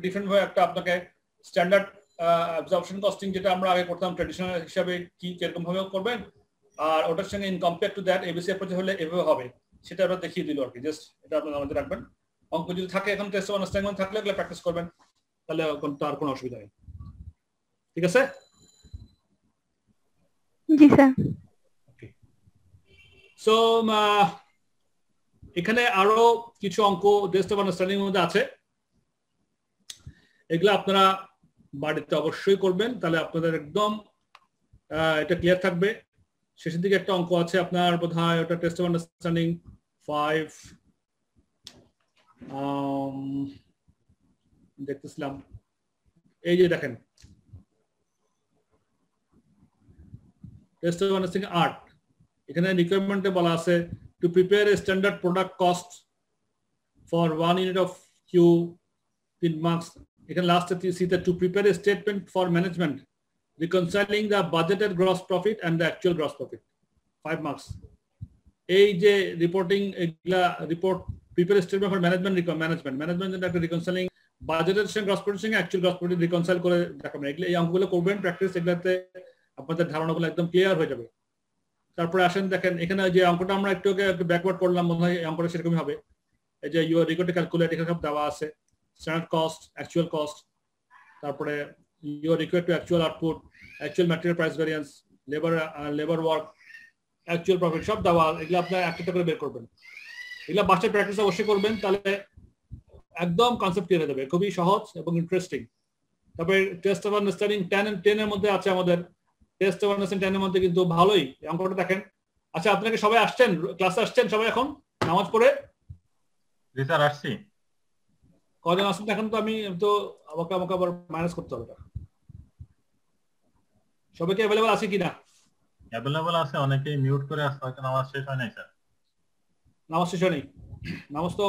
Speaker 7: different ভাবে একটা আপনাকে standard absorption costing যেটা আমরা আগে করতাম ট্র্যাডিশনাল হিসাবে কি কিরকম ভাবে করবেন, আর ওটার সঙ্গে in compare to that ABC approach হলে এভাবে হবে, সেটা আমরা দেখিয়ে দিল আর কি। জাস্ট এটা আপনারা আমাদের রাখবেন। অঙ্ক যদি থাকে এখন টেস্ট আন্ডারস্ট্যান্ডিং থাকলে এগুলো প্র্যাকটিস করবেন, তাহলে তার কোনো অসুবিধা নেই। ঠিক আছে?
Speaker 8: জি স্যার।
Speaker 7: ওকে, সো এখানে আরো কিছু অঙ্ক টেস্ট অফ আন্ডারস্ট্যান্ডিং এর মধ্যে আছে, এগুলো আপনারা বাড়িতে অবশ্যই করবেন, তাহলে আপনাদের একদম এটা ক্লিয়ার থাকবে। শেষের দিকে একটা অঙ্ক আছে আপনার বোধহয় ওটা টেস্ট অফ আন্ডারস্ট্যান্ডিং 5 দেখতেছিলাম, এই যে দেখেন টেস্ট অফ আন্ডারস্ট্যান্ডিং 8, এখানে রিকোয়ারমেন্টে বলা আছে to prepare a standard product cost for 1 unit of Q 3 marks. এখানে লাস্টে see that to prepare a statement for management reconciling the budgeted gross profit and the actual gross profit 5 marks. এই যে reporting এগুলা report prepare statement for management যেটা একটা রিকনসাইলিং বাজেটের সঙ্গে gross প্রফিটের সঙ্গে অ্যাকচুয়াল গ্রস প্রফিট রিকনসাইল করে দেখাবেন। এগুলো এই অঙ্কগুলো করবেন প্র্যাকটিস, এগুলাতে আপনাদের ধারণাগুলো একদম ক্লিয়ার হয়ে যাবে। তারপরে আসেন দেখেন এখানে যে অঙ্কটা আমরা একটু ব্যাকওয়ার্ড করলাম, মনে হয় অঙ্কটা সেরকমই হবে। এই যে you are required to calculate, এখানে সব দেওয়া আছে স্ট্যান্ডার্ড কস্ট, অ্যাকচুয়াল কস্ট, তারপরে you are required to actual output, actual material price variance, labour work, actual profit সব দেওয়া, এগুলো আপনারা একটা করে বের করবেন। এগুলো বাসায় প্র্যাকটিস অবশ্যই করবেন, তাহলে একদম কনসেপ্ট ক্লিয়ার হয়ে যাবে, খুবই সহজ এবং ইন্টারেস্টিং। তারপরে টেস্ট অফ আন্ডারস্ট্যান্ডিং 10 and 10 এর মধ্যে আছে আমাদের টেস্ট অফ আন্ডারস্ট্যান্ডিং 10 এর মধ্যে কিন্তু ভালোই অঙ্কটা দেখেন। আচ্ছা আপনাকে সবাই আসছেন, ক্লাসে আসছেন সবাই এখন নামাজ পড়ে?
Speaker 9: জি স্যার আসছি।
Speaker 7: কজন আসছেন এখন? তো আমি তো আমাকে আবার মাইনাস করতে হবে। সবাইকে অ্যাভেলেবল আছে কিনা?
Speaker 9: অ্যাভেলেবল আছে, অনেকেই মিউট করে আছে, হয়তো নামাজ শেষ হয় নাই স্যার।
Speaker 7: নামাজ শেষ হয়নি? নামাজ তো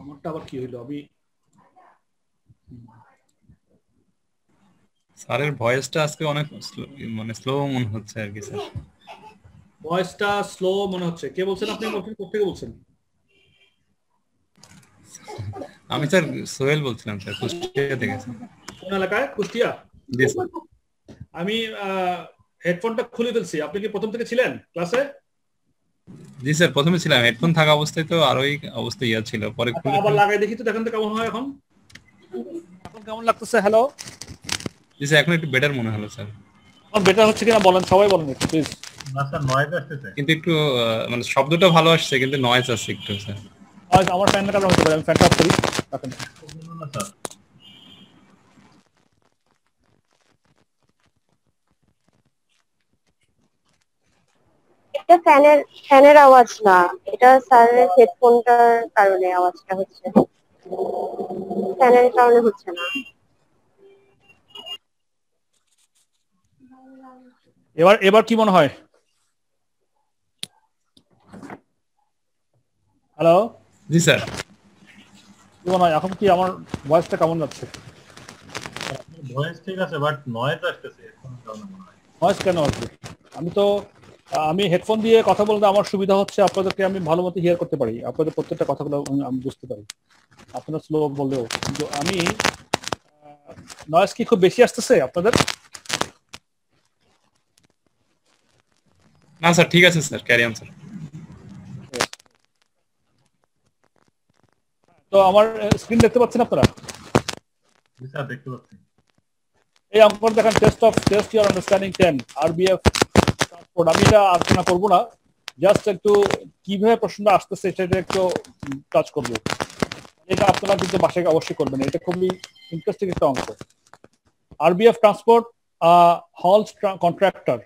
Speaker 7: আমারটা আবার কি হইলো? আমি
Speaker 10: স্যারের ভয়েসটা আজকে অনেক মানে স্লো মনে হচ্ছে আর কি স্যার।
Speaker 7: ভয়েসটা স্লো মনে হচ্ছে? কে বলছেন আপনি? কোথা থেকে বলছেন?
Speaker 10: আমি স্যার সোহেল বলছিলাম স্যার, কুষ্টিয়া থেকে।
Speaker 7: কোন এলাকায়? কুষ্টিয়া?
Speaker 10: জি স্যার।
Speaker 7: আমি হেডফোনটা খুলে ফেলছি, আপনি কি প্রথম থেকে ছিলেন ক্লাসে?
Speaker 10: জি স্যার প্রথমে ছিলাম, হেডফোন থাকা অবস্থায় তো আরোই অবস্থা ইয়া ছিল, পরে খুলে
Speaker 7: আবার লাগাই দেখি তো দেখেন তো কেমন হয় এখন। এখন কেমন লাগতেছে? হ্যালো।
Speaker 10: জি স্যার এখন একটু বেটার মনে হলো স্যার।
Speaker 7: এখন বেটার হচ্ছে কিনা বলেন, সবাই বলেন একটু প্লিজ।
Speaker 9: না স্যার নয়েজ আসছে,
Speaker 10: কিন্তু একটু মানে শব্দটা ভালো আসছে কিন্তু নয়েজ আছে একটু স্যার।
Speaker 7: আমার ফ্যানটা কারণ হতে পারে, আমি ফ্যানটা অফ করি। রাখেন
Speaker 9: না স্যার।
Speaker 6: এটা ফ্যানের আওয়াজ না, এটা স্যারের হেডফোনটার কারণে আওয়াজটা হচ্ছে, ফ্যানের কারণে হচ্ছে না।
Speaker 7: এবার কি মনে হয়? হ্যালো।
Speaker 10: জি স্যার।
Speaker 7: কি মনে হয় এখন কি আমার ভয়েসটা কেমন যাচ্ছে?
Speaker 9: ভয়েস ঠিক আছে বাট নয়েজ আসতেছে।
Speaker 7: নয়েজ কেন আসবে? আমি হেডফোন দিয়ে কথা বলতে আমার সুবিধা হচ্ছে, আপনাদেরকে আমি ভালো মতো হিয়ার করতে পারি, আপনাদের প্রত্যেকটা কথাগুলো আমি বুঝতে পারি, আপনারা স্লো বললেও। কিন্তু আমি নয়েজ কি খুব বেশি আসতেছে আপনাদের?
Speaker 10: না স্যার ঠিক আছে স্যার, ক্যারি অন স্যার।
Speaker 7: তো আমার স্ক্রিন দেখতে পাচ্ছেন আপনারা?
Speaker 9: জি স্যার দেখতে পাচ্ছি।
Speaker 7: এই অঙ্কটা দেখেন, টেস্ট ইওর আন্ডারস্ট্যান্ডিং 10 আরবিএফ ট্রান্সপোর্ট। আমি এটা আলোচনা করবো না, জাস্ট একটু কিভাবে প্রশ্নটা আসতেছে সেটা একটু টাচ করবো। এটা আপনারা কিন্তু বাসায় অবশ্যই করবেন, এটা খুবই ইন্টারেস্টিং একটা অঙ্ক। আরবিএফ transport hauls contractor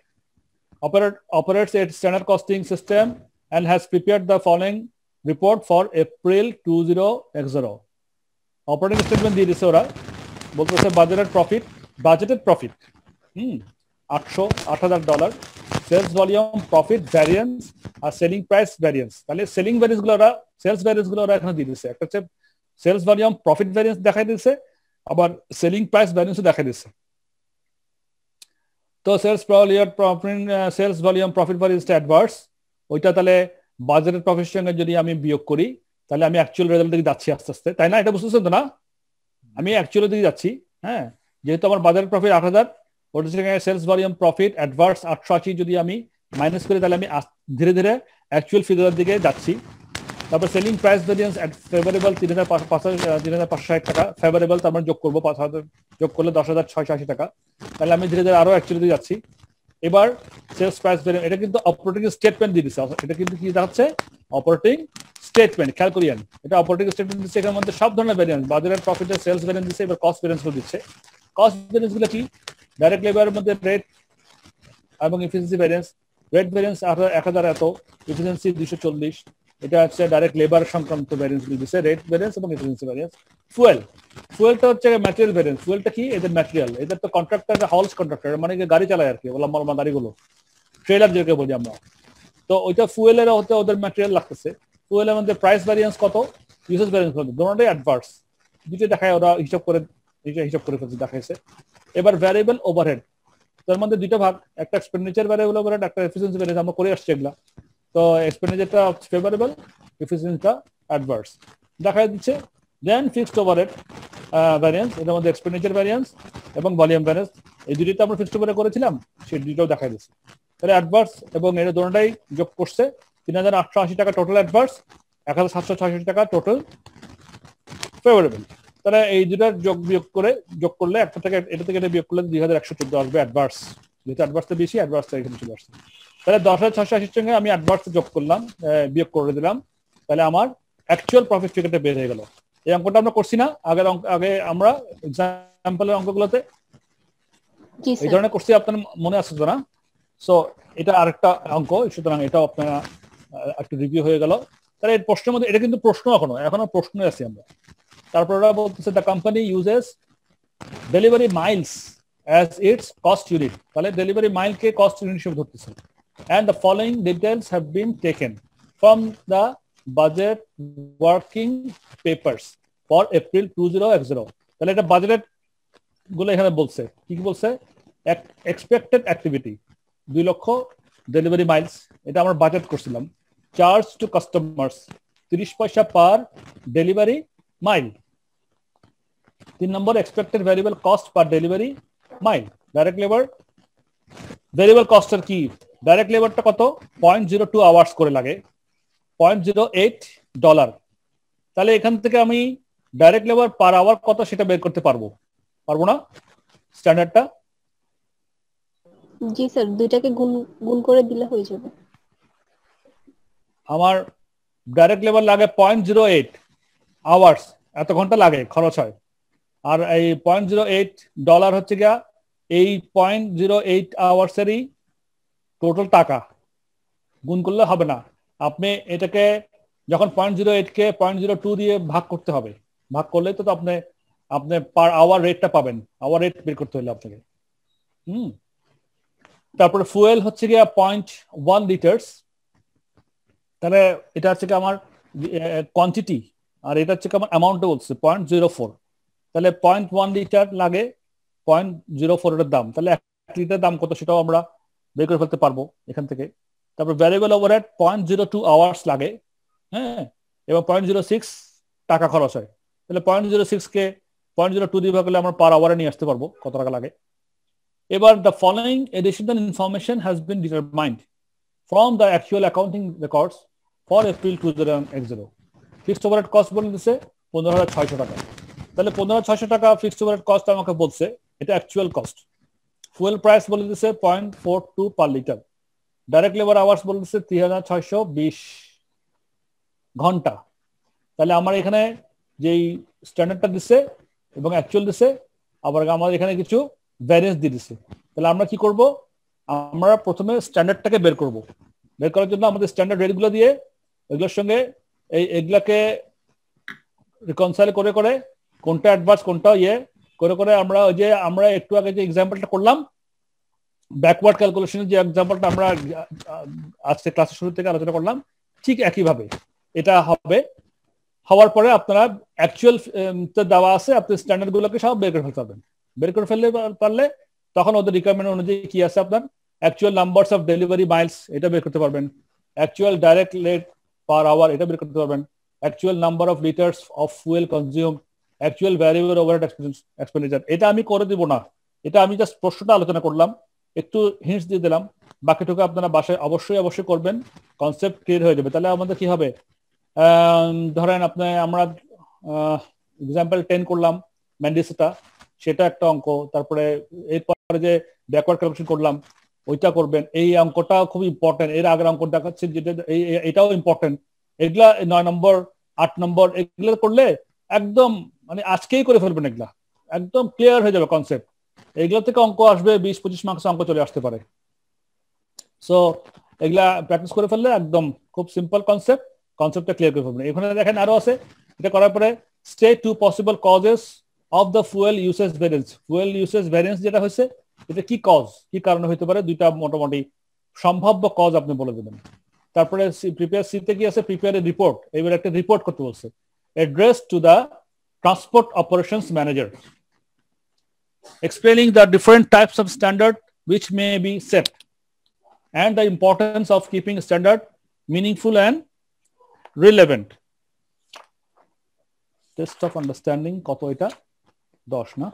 Speaker 7: operates its standard costing system and has prepared the following
Speaker 1: report for April 20x0 operating statement দিয়ে দিচ্ছে ওরা, বলতেছে budgeted profit $8,000, sales volume, profit variance আর সেলিং প্রাইস ভ্যারিয়েন্স। তাহলে সেলিং ভ্যারিয়েন্স গুলো ওরা, সেলস ভ্যারিয়েন্স গুলো ওরা এখানে দিয়ে দিচ্ছে। একটা হচ্ছে সেলস ভলিউম প্রফিট ভ্যারিয়েন্স দেখাই দিচ্ছে, আবার সেলিং প্রাইস ভ্যারিয়েন্সও দেখাই দিচ্ছে। তো সেলস ভলিউম প্রফিট ভ্যারিয়েন্সটা অ্যাডভার্স, ওইটা তাহলে বাজেটেড প্রফিটের সঙ্গে যদি আমি বিয়োগ করি তাহলে আমি অ্যাকচুয়াল রেজাল্ট দিকে যাচ্ছি আস্তে আস্তে, তাই না? এটা বুঝতেছেন তো না? আমি অ্যাকচুয়াল দিকে যাচ্ছি। হ্যাঁ, যেহেতু আমার বাজারের প্রফিট 8,000, ওটার সঙ্গে সেলস ভলিউম প্রফিট অ্যাডভার্স 880 যদি আমি মাইনাস করি তাহলে আমি ধীরে ধীরে অ্যাকচুয়াল ফিগারের দিকে যাচ্ছি। তারপর সেলিং প্রাইস ভ্যারিয়েন্স ফেভারেবল 3,560 টাকা, ফেভারেবল তার মানে যোগ করবো 5,000, যোগ করলে 10,680 টাকা, তাহলে আমি ধীরে ধীরে আরো অ্যাকচুয়ালি দিকে যাচ্ছি। এবার সেলস প্রাইস ভ্যারিয়েন্স, এটা কিন্তু অপারেটিং স্টেটমেন্ট দিয়ে দিচ্ছে, এটা কিন্তু কি দেখাচ্ছে? Operating statement. খেয়াল করিয়েন, এটা অপারেটিং স্টেটমেন্ট দিচ্ছে, এর মধ্যে সব ধরনের ভ্যারিয়েন্স, বাজারের প্রফিটের সেলস ভ্যারিয়েন্স দিচ্ছে, এবার কস্ট ভ্যারিয়েন্স গুলো দিচ্ছে। কস্ট ভ্যারিয়েন্স গুলো কি? ডাইরেক্ট লেবারের মধ্যে রেট এবং এফিসিয়েন্সি ভ্যারিয়েন্স। রেট ভ্যারিয়েন্স 1,000 এত, এফিসিয়েন্সি 240, এটা হচ্ছে ডাইরেক্ট লেবার সংক্রান্ত ভ্যারিয়েন্স গুলো দিচ্ছে, রেট ভ্যারিয়েন্স এবং এফিসিয়েন্সি ভ্যারিয়েন্স। ফুয়েলটা হচ্ছে ম্যাটেরিয়াল ভ্যারিয়েন্স। ফুয়েলটা কি? এদের ম্যাটেরিয়াল, এদের তো কন্ট্রাক্টর, হলস কন্ট্রাক্টর, মানে গাড়ি চালায় আর কি, লম্বা গাড়িগুলো, ট্রেলার যেটাকে বলি আমরা। তো ওইটা ফুয়েলের হতে ওদের ম্যাটেরিয়াল লাগতেছে। ফুয়েলের মধ্যে প্রাইস ভ্যারিয়েন্স কত, ইউজেস ভ্যারিয়েন্স কত, দুটোটাই অ্যাডভার্স, দুটো দেখায় ওরা হিসাব করে ফেলছে, দেখাইছে। এবার ভ্যারিয়েবল ওভারহেড, তার মধ্যে দুটো ভাগ, একটা এক্সপেন্ডিচার ভ্যারিয়েবল ওভারহেড, একটা এফিসিয়েন্সি ভ্যারিয়েন্স, আমরা করে আসছি এগুলা। তো এক্সপেন্ডিচারটা ফেভারেবল, এফিসিয়েন্সিটা অ্যাডভার্স দেখাই দিচ্ছে। দেন ফিক্সড ওভারহেড ভ্যারিয়েন্স, এটার মধ্যে এক্সপেন্ডিচার ভ্যারিয়েন্স এবং ভলিউম ভ্যারিয়েন্স, এই দুটোতে আমরা ফিক্সড ওভারে করেছিলাম, সেই দুটোও দেখাই দিচ্ছে। তাহলে অ্যাডভার্স এবং এটা দুটোটাই যোগ করছে 3,880 টাকা টোটাল অ্যাডভার্স, 1,786 টাকা টোটাল ফেভারেবল। তাহলে এই দুটার যোগ করলে একটা থেকে এটা থেকে এটা বিয়োগ করলে 2,114 আসবে অ্যাডভার্স, যেহেতু অ্যাডভার্সটা বেশি, অ্যাডভার্সটা এখানে চলে আসছে। তাহলে 10,680 সঙ্গে আমি অ্যাডভার্স যোগ করলাম, বিয়োগ করে দিলাম, তাহলে আমার অ্যাকচুয়াল প্রফিট ফিগারটা বের হয়ে গেল। এই অঙ্কটা আমরা করছি না আগে আমরা এক্সাম্পলের অঙ্কগুলোতে এই ধরনের করছি, আপনার মনে আছে তো না? সো এটা আরেকটা অঙ্ক, সুতরাং এটাও আপনারা একটু রিভিউ হয়ে গেল। তাহলে এর প্রশ্নের মধ্যে, এটা কিন্তু প্রশ্ন এখনো প্রশ্ন আছে আমরা। তারপর ওরা বলতেছে the company uses delivery Miles as it's cost unit, তাহলে ডেলিভারি মাইলকে কস্ট ইউনিট হিসেবে ধরতেছে। and the following details have been taken from the budget working papers for April 20x0, তাহলে এটা বাজেট গুলো এখানে বলছে, কি বলছে? এক্সপেক্টেড অ্যাক্টিভিটি 2 লক্ষ ডেলিভারি মাইলস, এটা আমরা বাজেট করছিলাম। চার্জ টু কাস্টমার্স 30 পয়সা পার ডেলিভারি মাইল। 3 নম্বর expected variable cost per delivery mile. Direct labour variable কস্টের কি? ডাইরেক্ট লেবারটা কত? 0.02 আওয়ার্স করে লাগে, $0.08। তাহলে এখান থেকে আমি ডাইরেক্ট লেবার পার আওয়ার কত সেটা বের করতে পারবো না স্ট্যান্ডার্ডটা?
Speaker 6: জি স্যার, দুইটাকে গুণ করে দিলে হয়ে যাবে।
Speaker 1: আমার ডাইরেক্ট লেবার লাগে 0.08 আওয়ার্স, এত ঘন্টা লাগে, খরচ হয়। আর এই $0.08 হচ্ছে গিয়া এই 0.08 আওয়ার্সেরই টোটাল টাকা, গুণ করলে হবে না। আপনি এটাকে যখন 0.08 কে 0.02 দিয়ে ভাগ করতে হবে, ভাগ করলে তো আপনি পার আওয়ার রেটটা পাবেন, আওয়ার রেট বের করতে হলে আপনাকে। তারপরে ফুয়েল হচ্ছে গিয়া 0.1 লিটার্স, তাহলে এটা হচ্ছে কি আমার কোয়ান্টিটি, আর এটা হচ্ছে কি আমার অ্যামাউন্টটা বলছে 0.04, তাহলে 0.1 লিটার লাগে 0.04 এর দাম, তাহলে 1 লিটার দাম কত সেটাও আমরা বের করে ফেলতে পারবো এখান থেকে। তারপর ভ্যারিয়েবল ওভারহেড 0.02 আওয়ার্স লাগে, হ্যাঁ, এবং 0.06 টাকা খরচ হয়, তাহলে 0.06 কে 0.02 দিয়ে ভাগ করলে আমরা পার আওয়ারে নিয়ে আসতে পারবো কত টাকা লাগে। এবার the following additional information has been determined from the actual accounting records for April 20x0। Fixed overhead cost বলে দিচ্ছে 15,600 টাকা, তাহলে 15,600 টাকা ফিক্সড ওভারহেড কস্ট আমাকে বলছে, এটা অ্যাকচুয়াল কস্ট। ফুয়েল প্রাইস বলে দিচ্ছে 0.42 per litre. Direct labour hours বলে দিচ্ছে 3,620 ঘন্টা। তাহলে আমার এখানে যেই স্ট্যান্ডার্ডটা দিচ্ছে এবং অ্যাকচুয়াল দিচ্ছে, আবার আমাদের এখানে কিছু ভ্যারিয়েন্স দিয়ে দিচ্ছে। তাহলে আমরা কি করব? আমরা প্রথমে স্ট্যান্ডার্ডটাকে বের করব। বের করার জন্য আমাদের স্ট্যান্ডার্ড রেটগুলো দিয়ে এগুলোর সঙ্গে এগুলাকে রিকনসাইল করে করে কোনটা অ্যাডভান্স কোনটা করে করে আমরা একটু আগে যে এক্সাম্পলটা করলাম ব্যাকওয়ার্ড ক্যালকুলেশনের যে এক্সাম্পলটা আমরা আজকে ক্লাসের শুরু থেকে আলোচনা করলাম, ঠিক একইভাবে এটা হবে। হওয়ার পরে আপনারা অ্যাকচুয়াল দেওয়া আছে, আপনি স্ট্যান্ডার্ড গুলোকে সব বের করে ফেলতে পারবেন। বের করে ফেললে পারলে তখন ওদের রিকোয়ারমেন্ট অনুযায়ী কি আছে আপনার actual numbers of delivery miles এটা বের করতে পারবেন, actual direct rate per hour এটা বের করতে পারবেন, actual number of litres of fuel consume, actual variable overhead expenditure. এটা আমি করে দিব না, এটা আমি জাস্ট প্রশ্নটা আলোচনা করলাম, একটু হিন্টস দিয়ে দিলাম, বাকিটুকু আপনারা বাসায় অবশ্যই করবেন, কনসেপ্ট ক্লিয়ার হয়ে যাবে। তাহলে আমাদের কি হবে, ধরেন আমরা এক্সাম্পল 10 করলাম ম্যান্ডিসটা, সেটা একটা অঙ্ক। তারপরে এরপরে যে ব্যাকওয়ার্ড ক্যালকুলেশন করলাম ওইটা করবেন, এই অঙ্কটা খুব ইম্পর্টেন্ট। এর আগের অঙ্ক দেখাচ্ছি যেটা এটাও ইম্পর্টেন্ট। এগুলা 9 নম্বর 8 নম্বর এগুলো করলে একদম মানে আজকেই করে ফেলবেন, এগুলা একদম ক্লিয়ার হয়ে যাবে কনসেপ্ট। এগুলো থেকে অঙ্ক আসবে 20-25 মার্কস অঙ্ক চলে আসতে পারে। সো এগুলা প্র্যাকটিস করে ফেললে একদম খুব সিম্পল কনসেপ্টটা ক্লিয়ার করে ফেলবেন। এখানে দেখেন আরো আছে, এটা করার পরে state 2 possible causes of the fuel usage variance. Fuel usage variance যেটা হচ্ছে এটা কি কজ, কি কারণে হতে পারে, দুইটা মোটামুটি সম্ভাব্য কজ আপনি বলে দেবেন। তারপরে প্রিপেয়ার সিতে কি আছে, প্রিপেয়ার এ রিপোর্ট, এবার একটা রিপোর্ট করতে বলছে, address to the transport operations manager explaining the different types of standard which may be set and the importance of keeping standard meaningful and relevant. Test of understanding কত এটা 10 না?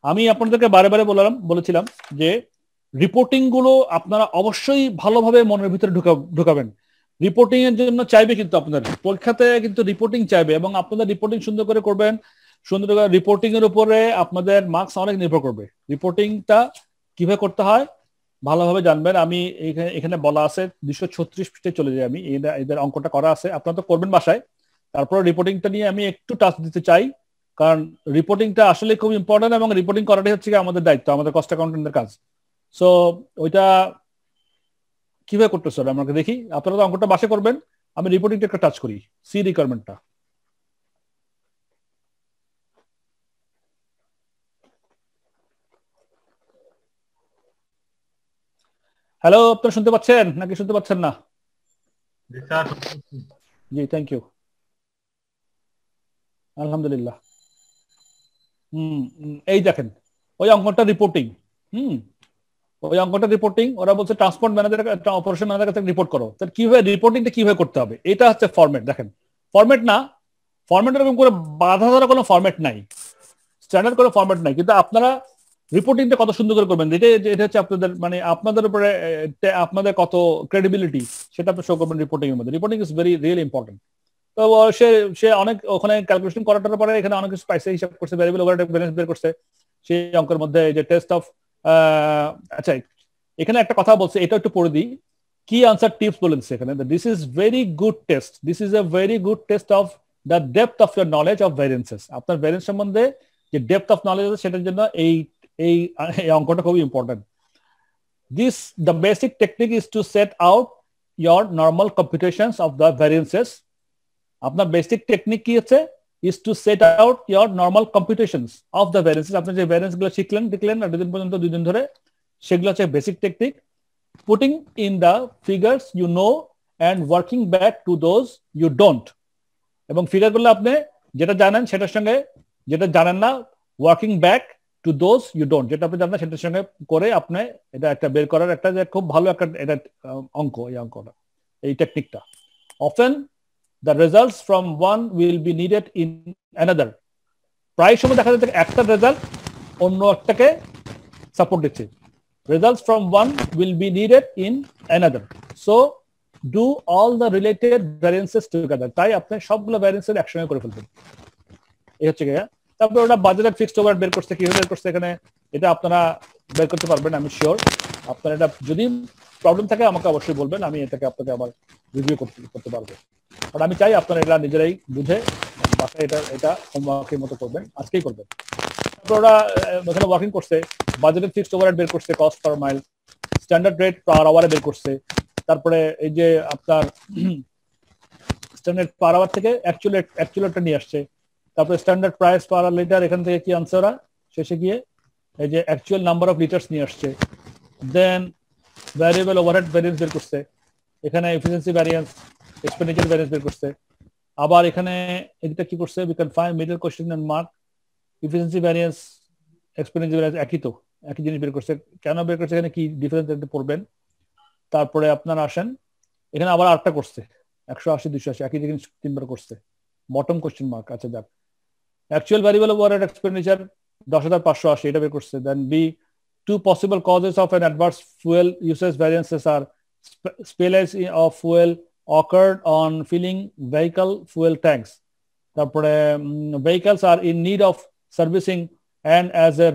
Speaker 1: আমি আপনাদেরকে বারে বলেছিলাম যে রিপোর্টিং গুলো আপনারা অবশ্যই ভালোভাবে মনের ভিতরে ঢুকাবেন। রিপোর্টিং এর জন্য চাইবে কিন্তু আপনাদের পরীক্ষাতে কিন্তু রিপোর্টিং চাইবে, এবং আপনাদের রিপোর্টিং সুন্দর করে করবেন। সুন্দর করে রিপোর্টিং এর উপরে আপনাদের মার্কস অনেক নির্ভর করবে। রিপোর্টিংটা কিভাবে করতে হয় ভালোভাবে জানবেন। আমি এখানে বলা আছে 236 পৃষ্ঠাে চলে যাই, আমি এদের অঙ্কটা করা আছে, আপনারা তো করবেন বাসায়। তারপর রিপোর্টিংটা নিয়ে আমি একটু টাচ দিতে চাই, কারণ রিপোর্টিংটা আসলে খুব ইম্পর্টেন্ট, এবং রিপোর্টিং করাটাই হচ্ছে আমাদের দায়িত্ব, আমাদের কস্ট অ্যাকাউন্টেন্টের কাজ। সো ওইটা কিভাবে করতেছে আমাকে দেখি, আপনারা তো অঙ্কটা বাসে করবেন, আমি রিপোর্টিংটা একটা টাচ করি, সি রিকোয়ারমেন্টটা। হ্যালো, আপনারা শুনতে পাচ্ছেন নাকি শুনতে পাচ্ছেন না? জি, থ্যাংক ইউ, আলহামদুলিল্লাহ। এই দেখেন ওই অঙ্কটা রিপোর্টিং, ওই অঙ্কটা রিপোর্টিং, ওরা বলছে ট্রান্সপোর্ট ম্যানেজার অপারেশন ম্যানেজার কাছে রিপোর্ট করো। তাহলে কিভাবে রিপোর্টিংটা কিভাবে করতে হবে, এটা হচ্ছে ফরম্যাট। দেখেন ফরম্যাট না, ফরম্যাট এরকম করে বাধা ধরা কোনো ফরম্যাট নাই, স্ট্যান্ডার্ড কোনো ফরম্যাট নাই, কিন্তু আপনারা রিপোর্টিংটা কত সুন্দর করে করবেন, এটা হচ্ছে আপনাদের মানে আপনাদের উপরে আপনাদের কত ক্রেডিবিলিটি সেটা আপনি শো করবেন রিপোর্টিং এর মধ্যে। Reporting is very really important. তো সে অনেক ওখানে ক্যালকুলেশন করাটার পরে এখানে অনেক কিছু পাইছে, হিসাব করছে, ভ্যারিয়েবল ওভারহেড ব্যালেন্স বের করছে সেই অঙ্কের মধ্যে, যে টেস্ট অফ আচ্ছা এখানে একটা কথা বলছে, এটা একটু পড়ে দিই। কি আনসার টিপস বলেছে এখানে, this is very good test, this is a very good test of the depth of your knowledge of variances. আপনার ভ্যারিয়েন্স সম্বন্ধে যে ডেপথ অফ নলেজ আছে সেটার জন্য এই অঙ্কটা খুবই important. This the basic technique is to set out your normal computations of the variances. আপনার বেসিক টেকনিক কি হচ্ছে, is to set out your normal computations of the variances. আপনি যে ভ্যারিয়েন্স গুলো দেখলেন এতদিন পর্যন্ত 2 দিন ধরে, সেগুলো হচ্ছে basic technique. Putting in the figures you know and working back to those you don't. এবং ফিগার গুলো আপনি যেটা জানেন সেটার সঙ্গে যেটা জানেন না, working back to those you don't, যেটা আপনি জানেন সেটার সঙ্গে করে আপনি এটা একটা বের করার একটা যে খুব ভালো একটা এটা অঙ্ক, এই অঙ্কটা, এই টেকনিকটা। Often the results from one will be needed in another. প্রায় সময় দেখা যাচ্ছে একটা রেজাল্ট অন্য একটাকে সাপোর্ট দিচ্ছে। Results from one will be needed in another. So do all the related variances together. তাই আপনি সবগুলো ভ্যারিয়েন্সের একসঙ্গে করে ফেলবেন, এই হচ্ছে কি। তারপর ওটা বাজেটের ফিক্সড ওভারহেড বের করতে, কিভাবে বের করতে এখানে এটা আপনারা বের করতে পারবেন, আমি শিওর। আপনার এটা যদি প্রবলেম থাকে আমাকে অবশ্যই বলবেন, আমি এটাকে আপনাকে আবার রিভিউ করতে পারবো। আর আমি চাই আপনারা এটা নিজেরাই বুঝে বাসায় এটা হোমওয়ার্কের মতো করবেন, আজকেই করবেন। তারপর ওরা এখানে ওয়ার্কিং করছে, বাজেটের ফিক্সড ওভারহেড বের করছে, cost per mile, standard rate per আওয়ারে বের করছে, তারপরে এই যে আপনার স্ট্যান্ডার্ড পার আওয়ার থেকে অ্যাকচুয়ালটা নিয়ে আসছে, তারপরে স্ট্যান্ডার্ড প্রাইস পার লিটার এখান থেকে কি আনছে ওরা, শেষে গিয়ে এই যে অ্যাকচুয়াল নাম্বার অফ লিটার্স নিয়ে আসছে। দেন ভ্যারিয়েবল ওভারহেড ভ্যারিয়েন্স বের করছে, এখানে এফিসিয়েন্সি ভ্যারিয়েন্স, এক্সপেন্ডিচার ভ্যারিয়েন্স বের করছে। আবার এখানে এটা কি করছে, we can find middle question and mark efficiency variance, expenditure variance একই তো, একই জিনিস বের করছে। কেন বের করছে, এখানে কি ডিফারেন্স দেখতে পড়বেন। তারপরে আপনারা আসেন এখানে আবার আটটা করছে, 180 280 একই জিনিস তিনবার করছে, বটম কোশ্চেন মার্ক। আচ্ছা যাক, অ্যাকচুয়াল ভ্যারিয়েবল ওভারহেড এক্সপেন্ডিচার 10,580 এটা বের করছে। দেন B, two possible causes of an adverse fuel usage variances are spillage of fuel occurred on filling vehicle fuel tanks. তারপরে vehicles are in need of servicing and as a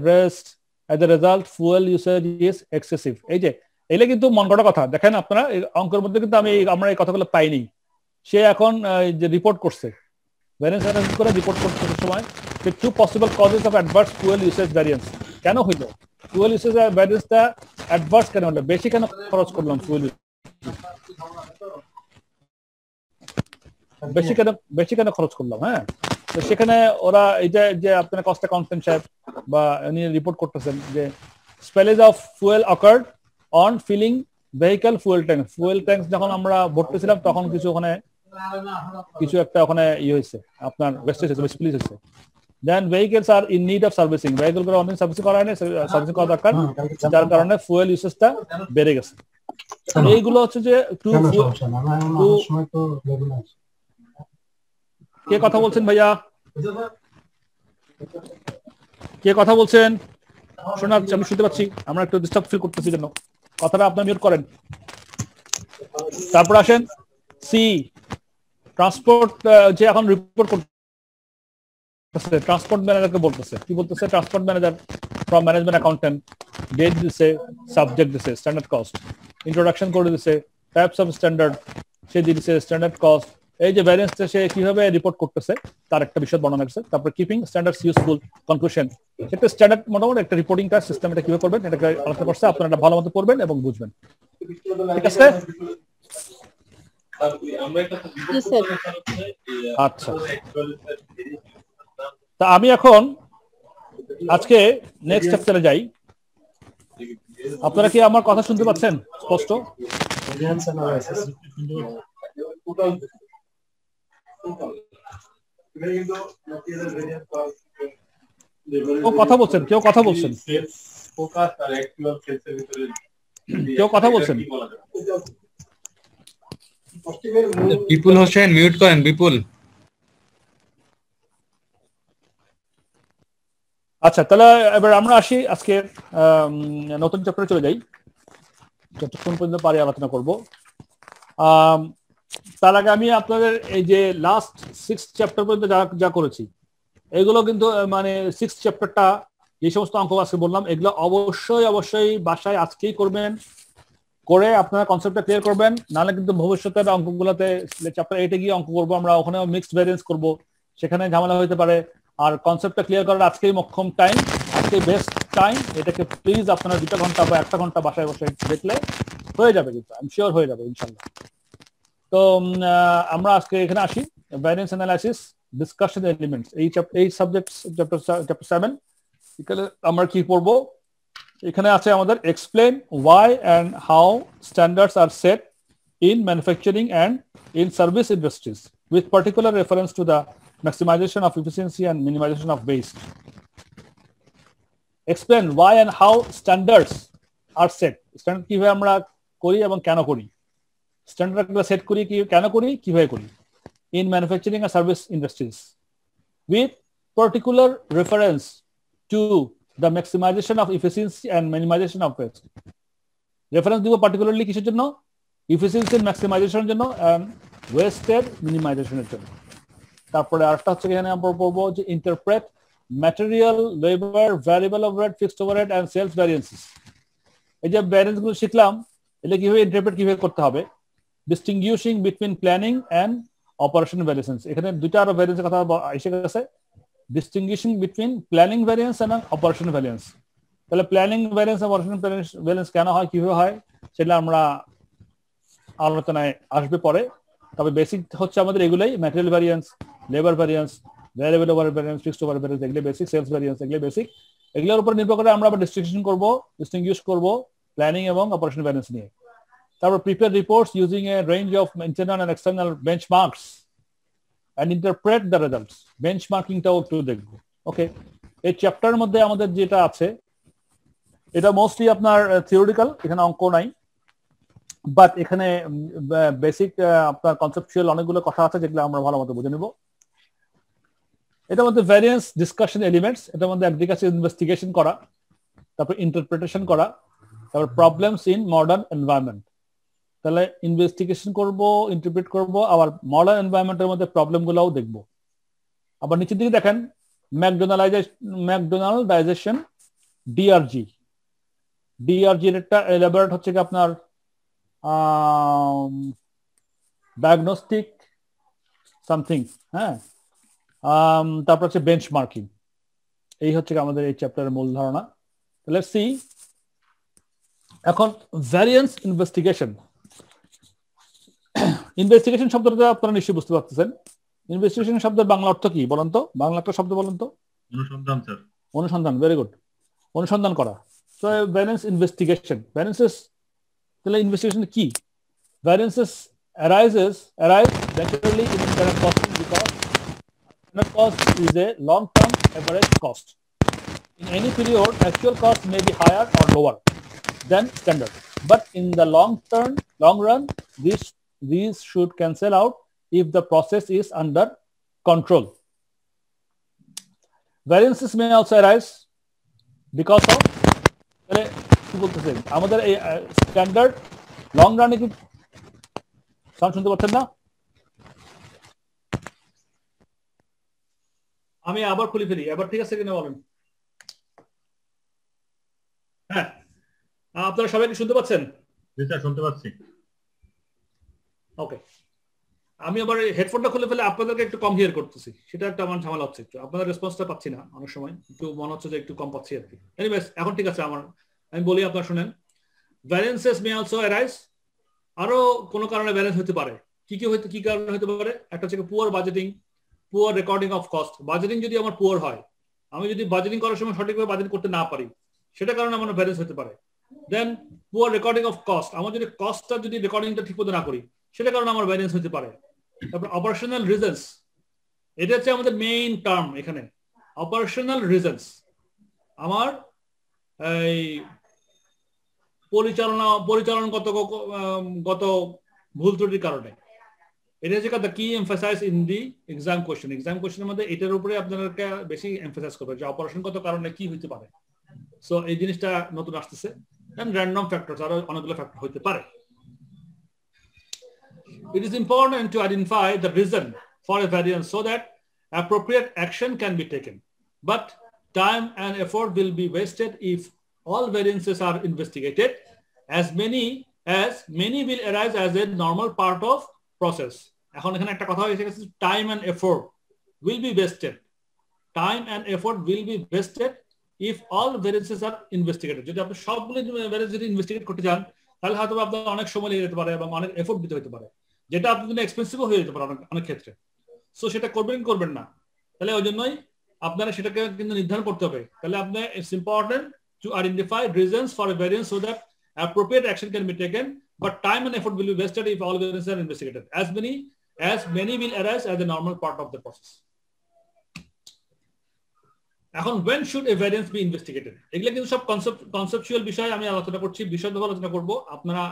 Speaker 1: result fuel usage is excessive. এই যে এগুলো কিন্তু মন করা কথা, দেখেন আপনারা অঙ্কের মধ্যে কিন্তু আমরা এই কথাগুলো পাইনি। সে এখন যে রিপোর্ট করছে, ভ্যারিয়েন্স অ্যানালাইসিস করে রিপোর্ট করতে সময় two possible causes of adverse fuel usage variance কেন হইল, ফুয়েল ইউসেজ ভ্যারিয়েন্সটা অ্যাডভার্স কেন হলো, বেশি কেন খরচ করলাম ফুয়েল, বেশি কেন খরচ করলাম। হ্যাঁ, তো সেখানে ওরা এইটা যে আপনার কস্ট অ্যাকাউন্টেন্ট সাহেব বা উনি রিপোর্ট করতেছেন যে spillage of fuel occurred on filling vehicle fuel tank. Fuel tank যখন আমরা ভরতেছিলাম তখন কিছু একটা ওখানে হয়েছে, আপনার ওয়েস্টেজ হয়েছে, স্পিলিজ হয়েছে। Then vehicles are in need of servicing. Vehicle গুলো অনেক সার্ভিসিং করা হয়নি, সার্ভিসিং করা দরকার, যার কারণে ফুয়েল ইউসেজটা বেড়ে গেছে। এইগুলো হচ্ছে যে কে কথা বলছেন ভাইয়া, কে কথা বলছেন, শোনা যাচ্ছে, আমি শুনতে পাচ্ছি, আমরা একটু ডিস্টার্ব ফিল করতেছি জন্য কথাটা আপনার মিউট করেন। তারপর আসেন সি, ট্রান্সপোর্ট যে এখন রিপোর্ট করতে ট্রান্সপোর্ট ম্যানেজারকে বলতেছে, কি বলতেছে, transport manager from management accountant date দিছে, সাবজেক্ট দিছে স্ট্যান্ডার্ড কস্ট, ইন্ট্রোডাকশন করে দিছে, টাইপস অফ স্ট্যান্ডার্ড সে দিয়ে দিছে, স্ট্যান্ডার্ড কস্ট, এই যে ভ্যারিয়েন্সটা সে কিভাবে রিপোর্ট করতেছে তার একটা বিষয় বর্ণনা করছে। তারপর কিপিং স্ট্যান্ডার্ডস ইউজফুল, কনক্লুশন, একটা স্ট্যান্ডার্ড মোটামুটি একটা রিপোর্টিং কাজ সিস্টেম এটা কিভাবে করবেন এটাকে আলোচনা করছে, আপনারা এটা ভালো মতো পড়বেন এবং বুঝবেন। ঠিক আছে, আচ্ছা। তা আমি এখন আজকে নেক্সট চ্যাপ্টারে যাই। আপনারা কি আমার কথা শুনতে পাচ্ছেন স্পষ্ট? কথা বলছেন, কেউ কথা বলছেন, কেউ কথা বলছেন?
Speaker 10: বিপুল হোসেন মিউট করেন, বিপুল।
Speaker 1: আচ্ছা, তাহলে এবার আমরা আসি আজকে নতুন চ্যাপ্টারে চলে যাই, যতক্ষণ পর্যন্ত পারি আলোচনা করব। তার আগে আমি আপনাদের এই যে লাস্ট 6 চ্যাপ্টার পর্যন্ত যা করেছি এগুলো কিন্তু মানে 6 চ্যাপ্টারটা যে সমস্ত অঙ্ক আজকে বললাম এগুলো অবশ্যই বাসায় আজকেই করবেন, করে আপনারা কনসেপ্টটা ক্লিয়ার করবেন, নাহলে কিন্তু ভবিষ্যতের অঙ্কগুলোতে চ্যাপ্টার 8 এ গিয়ে অঙ্ক করবো আমরা, ওখানেও মিক্সড ভ্যারিয়েন্স করব, সেখানে ঝামেলা হতে পারে। আর কনসেপ্টটা ক্লিয়ার করার আজকেই মক্ষম টাইম, আজকে বেস্ট টাইম। এটাকে প্লিজ আপনারা 2 ঘন্টা বা 1 ঘন্টা বাসায় বসে দেখলে হয়ে যাবে, কিন্তু আমি শিওর হয়ে যাবে ইনশাল্লাহ। তো আমরা আজকে এখানে আসি, ভ্যারিয়েন্স অ্যানালাইসিস, ডিসকাশন এলিমেন্টস, এই সাবজেক্ট চ্যাপ্টার 7। এখানে আমরা কি পড়বো, এখানে আছে আমাদের explain why and how standards are set in manufacturing and in service industries with particular reference to the maximization of efficiency and minimization of waste. Explain why and how standards are set. Standard কিভাবে আমরা করি এবং কেন করি, স্ট্যান্ডার্ডগুলো set করি কি কেন করি, কিভাবে করি in manufacturing and service industries with particular reference to the maximization of efficiency and minimization of waste. Reference দিব পার্টিকুলারলি কিসের জন্য, এফিসিয়েন্সি ম্যাক্সিমাইজেশনের জন্য and ওয়েস্টের মিনিমাইজেশনের জন্য। তারপরে আরেকটা হচ্ছে এখানে আমরা পড়বো যে interpret material, labour, variable overhead, fixed overhead and sales variances. এই যে ভ্যারিয়েন্স গুলো শিখলাম এটা কিভাবে ইন্টারপ্রেট কিভাবে করতে হবে, distinguishing between planning and operation variance. এখানে দুইটা আরো ভ্যারিয়েন্সের কথা এসে গেছে, distinguishing between planning variance and operation variance. তাহলে প্ল্যানিং ভ্যারিয়েন্স অপারেশনাল ভ্যারিয়েন্স কেন হয়, কিভাবে হয়, সেটা আমরা আলোচনায় আসবে পরে। তবে বেসিক হচ্ছে আমাদের এগুলাই, material variance, labour variance, variable over variance, fixed over variance, এগুলো বেসিক, সেলস ভ্যারিয়েন্স এগুলো বেসিক। এগুলোর উপর নির্ভর করে আমরা আবার ডিস্টিংগুইশ করব প্ল্যানিং এবং অপারেশনাল ভ্যারিয়েন্স নিয়ে। তারপর prepare reports using a range of internal and external benchmarks and interpret the results. বেঞ্চমার্কিংটাও একটু দেখবো। ওকে, এই চ্যাপ্টারের মধ্যে আমাদের যেটা আছে এটা মোস্টলি আপনার থিওরিটিক্যাল, এখানে অঙ্ক নাই, বাট এখানে বেসিক আপনার কনসেপচুয়াল অনেকগুলো কথা আছে যেগুলো আমরা ভালো মতো বুঝে নেব। এটার মধ্যে ভ্যারিয়েন্স ডিসকাশন এলিমেন্টস, এটার মধ্যে একদিকে আছে ইনভেস্টিগেশন করা, তারপর ইন্টারপ্রিটেশন করা, তারপর প্রবলেমস ইন মডার্ন এনভায়রনমেন্ট। তাহলে ইনভেস্টিগেশন করব, ইন্টারপ্রিট করব, আবার মডার্ন এনভায়রনমেন্টের মধ্যে প্রবলেম গুলাও দেখবো। আবার নিচের দিকে দেখেন ম্যাকডোনাল্ডাইজেশন, ডিআরজি। ডিআরজি একটা এলাবোরেট হচ্ছে কি আপনার ডায়াগনস্টিক সামথিং, হ্যাঁ। তারপর হচ্ছে বেঞ্চমার্কিং। এই হচ্ছে আমাদের এই চ্যাপ্টারের মূল ধারণা। লেটস সি এখন ভ্যারিয়েন্স ইনভেস্টিগেশন। ইনভেস্টিগেশন শব্দটা আপনারা নিশ্চয়ই বুঝতে পারতেছেন। ইনভেস্টিগেশন শব্দের বাংলা অর্থ কি বলেন তো? বাংলা একটা শব্দ বলেন তো।
Speaker 9: অনুসন্ধান স্যার।
Speaker 1: অনুসন্ধান, ভেরি গুড, অনুসন্ধান করা। So variance investigation, variances, তাহলে ইনভেস্টিগেশন কি? Variances arise naturally in standard costing because standard cost is a long-term average cost. In any period, actual cost may be higher or lower than standard, but in the long run, these should cancel out if the process is under control. Variances may also arise because of, তাহলে কি বলতেছে আমাদের এই standard long রানে কি sound শুনতে পাচ্ছেন না? আমি আবার খুলে ফেলি, এবার ঠিক আছে কিনা বলেন। হ্যাঁ, আপনারা সবাই কি শুনতে পাচ্ছেন?
Speaker 9: জি স্যার, শুনতে পাচ্ছি।
Speaker 1: ওকে, আমি আবার হেডফোনটা খুলে ফেলে আপনাদেরকে একটু কম হিয়ার করতেছি, সেটা একটা আমার ঝামেলা হচ্ছে একটু। আপনাদের রেসপন্সটা পাচ্ছি না, অনেক সময় একটু মনে হচ্ছে যে একটু কম পাচ্ছি আর কি। এনিওয়েজ, এখন ঠিক আছে। আমি বলি, আপনারা শুনেন। ভ্যারিয়েন্সেস মে অলসো অ্যারাইজ, আরো কোনো কারণে ভ্যারিয়েন্স হতে পারে। কি কারণে হতে পারে? একটা হচ্ছে poor budgeting, poor recording of cost. Budgeting যদি আমার পুয়ার হয়, আমি যদি বাজেটিং করার সময় সঠিকভাবে বাজেট করতে না পারি, সেটা কারণে আমার ভ্যারিয়েন্স হতে পারে। দেন পুয়ার রেকর্ডিং অফ কস্ট, আমার যদি কস্টটা যদি রেকর্ডিংটা ঠিকমতো না করি, সেটা কারণে আমার ভ্যারিয়েন্স হতে পারে। তারপর অপারেশনাল রিজনস, এটা হচ্ছে আমাদের মেইন টার্ম এখানে। অপারেশনাল রিজনস, আমার এই পরিচালনাগত ভুল ত্রুটির কারণে। এটা হচ্ছে দ্য কি emphasise in the exam question. Exam কোশ্চেনের মধ্যে এটার উপরে আপনাদেরকে বেশি এমফাসাইজ করবে যে অপারেশনগত কারণে কি হইতে পারে। সো এই জিনিসটা নতুন আসতেছে। দেন র্যান্ডম ফ্যাক্টরস, আরো অনেকগুলো ফ্যাক্টর হইতে পারে। It is important to identify the reason for a variance so that appropriate action can be taken. But time and effort will be wasted if all variances are investigated, as many will arise as a normal part of process. এখন এখানে একটা কথা হয়েছে, time and effort will be wasted. Time and effort will be wasted if all variances are investigated. যদি আপনি সবগুলো variance যদি investigate করতে চান, তাহলে হয়তো আপনার অনেক সময় লেগে যেতে পারে এবং অনেক এফোর্ট দিতে হতে পারে, যেটা আপনার জন্য এক্সপেন্সিভও হয়ে যেতে পারে অনেক ক্ষেত্রে। সো সেটা করবেন না। তাহলে ওই জন্যই আপনারা সেটাকে কিন্তু নির্ধারণ করতে হবে। তাহলে আপনার it's important to identify reasons for a variance so that appropriate action can be taken, but time and effort will be wasted if all variances are investigated. As many will arise as a normal part of the process. এখন when should a variance be investigated? এগুলো কিন্তু সব conceptual বিষয় আমি আলোচনা করছি, বিশদভাবে আলোচনা করব। আপনারা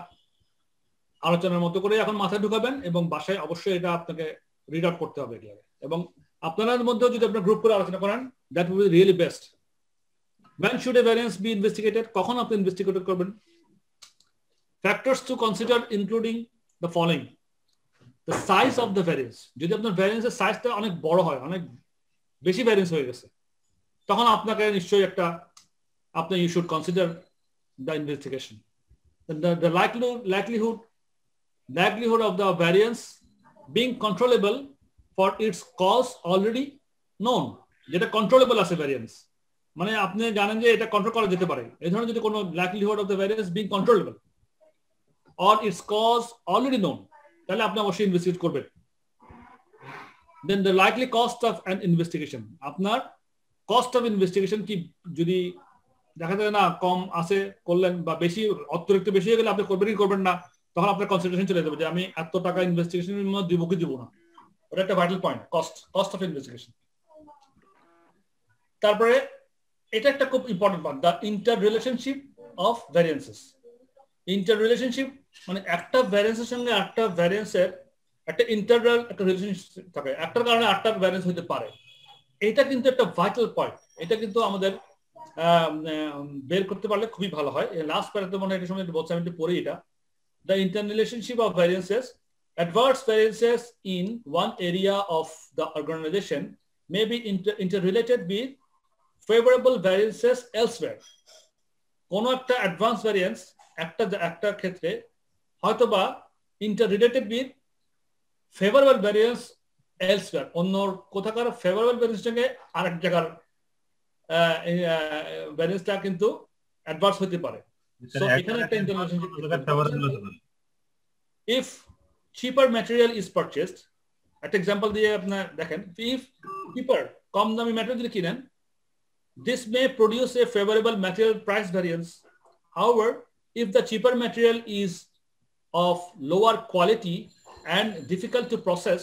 Speaker 1: আলোচনার মতো করে এখন মাথায় ঢুকাবেন এবং বাসায় অবশ্যই এটা আপনাকে রিড আউট করতে হবে এগুলো। এবং আপনাদের মধ্যেও যদি আপনারা গ্রুপ করে আলোচনা করেন, that will be really best. when should a variance be investigated? কখন আপনি ইনভেস্টিগেট করবেন? Factors to consider including the following: the size of the variance. যদি আপনার ভ্যারিয়েন্সের সাইজটা অনেক বড় হয়, অনেক বেশি ভ্যারিয়েন্স হয়ে গেছে, তখন আপনাকে নিশ্চয়ই you should consider the investigation. The likelihood of the variance being controllable for its cause already known. যেটা controllable আছে variance,
Speaker 7: মানে আপনি জানেন যে এটা কন্ট্রোল করা যেতে পারে, এই ধরনের যদি কোনো likelihood of the variance being controllable or its cause already known, তাহলে আপনি অবশ্যই ইনভেস্টিগেট করবেন। Then the likely cost of an investigation, আপনার কস্ট অফ ইনভেস্টিগেশন কি যদি দেখা যায় না কম আছে করলেন, বা বেশি অতিরিক্ত বেশি হয়ে গেলে আপনি করবেন কি করবেন না, তখন আপনার কনসিডারেশন চলে যাবে যে আমি এত টাকা ইনভেস্টিগেশনের মধ্যে দিব কি দিব না। ওটা একটা vital point, cost of investigation. তারপরে এটা একটা খুব important point, the inter relationship of variances. Inter relationship মানে একটা ভ্যারিয়েন্সের সঙ্গে একটা ভ্যারিয়েন্সের একটা ইন্টারনাল একটা রিলেশনশিপ থাকে, একটার কারণে আটটার ভ্যারিয়েন্স হতে পারে। এটা কিন্তু একটা ভাইটাল পয়েন্ট, এটা কিন্তু আমাদের বের করতে পারলে খুবই ভালো হয়। লাস্ট প্যারাতে মনে হয় এটা সময় বলছি, আমি একটু পড়ি এটা। The interrelationship of variances, adverse variances in one area of the organization may be interrelated with favorable variances elsewhere. কোনো একটা অ্যাডভান্স ভ্যারিয়েন্স একটা ক্ষেত্রে হয়তোবা ইন্টাররিলেটেড উইথ ফেভারেবল ভ্যারিয়েন্স এলসওয়্যার, অন্য কোথাকার ফেভারেবল ভ্যারিয়েন্সটাকে আরেক জায়গার ভ্যারিয়েন্সটা কিন্তু অ্যাডভান্স হতে পারে। সো এখানে একটা ইন্টাররিলেশনশিপ। If cheaper material is purchased, একটা এক্সাম্পল দিয়ে আপনারা দেখেন, if cheaper কম দামি ম্যাটেরিয়াল যদি কিনেন, this may produce a favorable material price variance. However, if the cheaper material is of lower quality and difficult to process,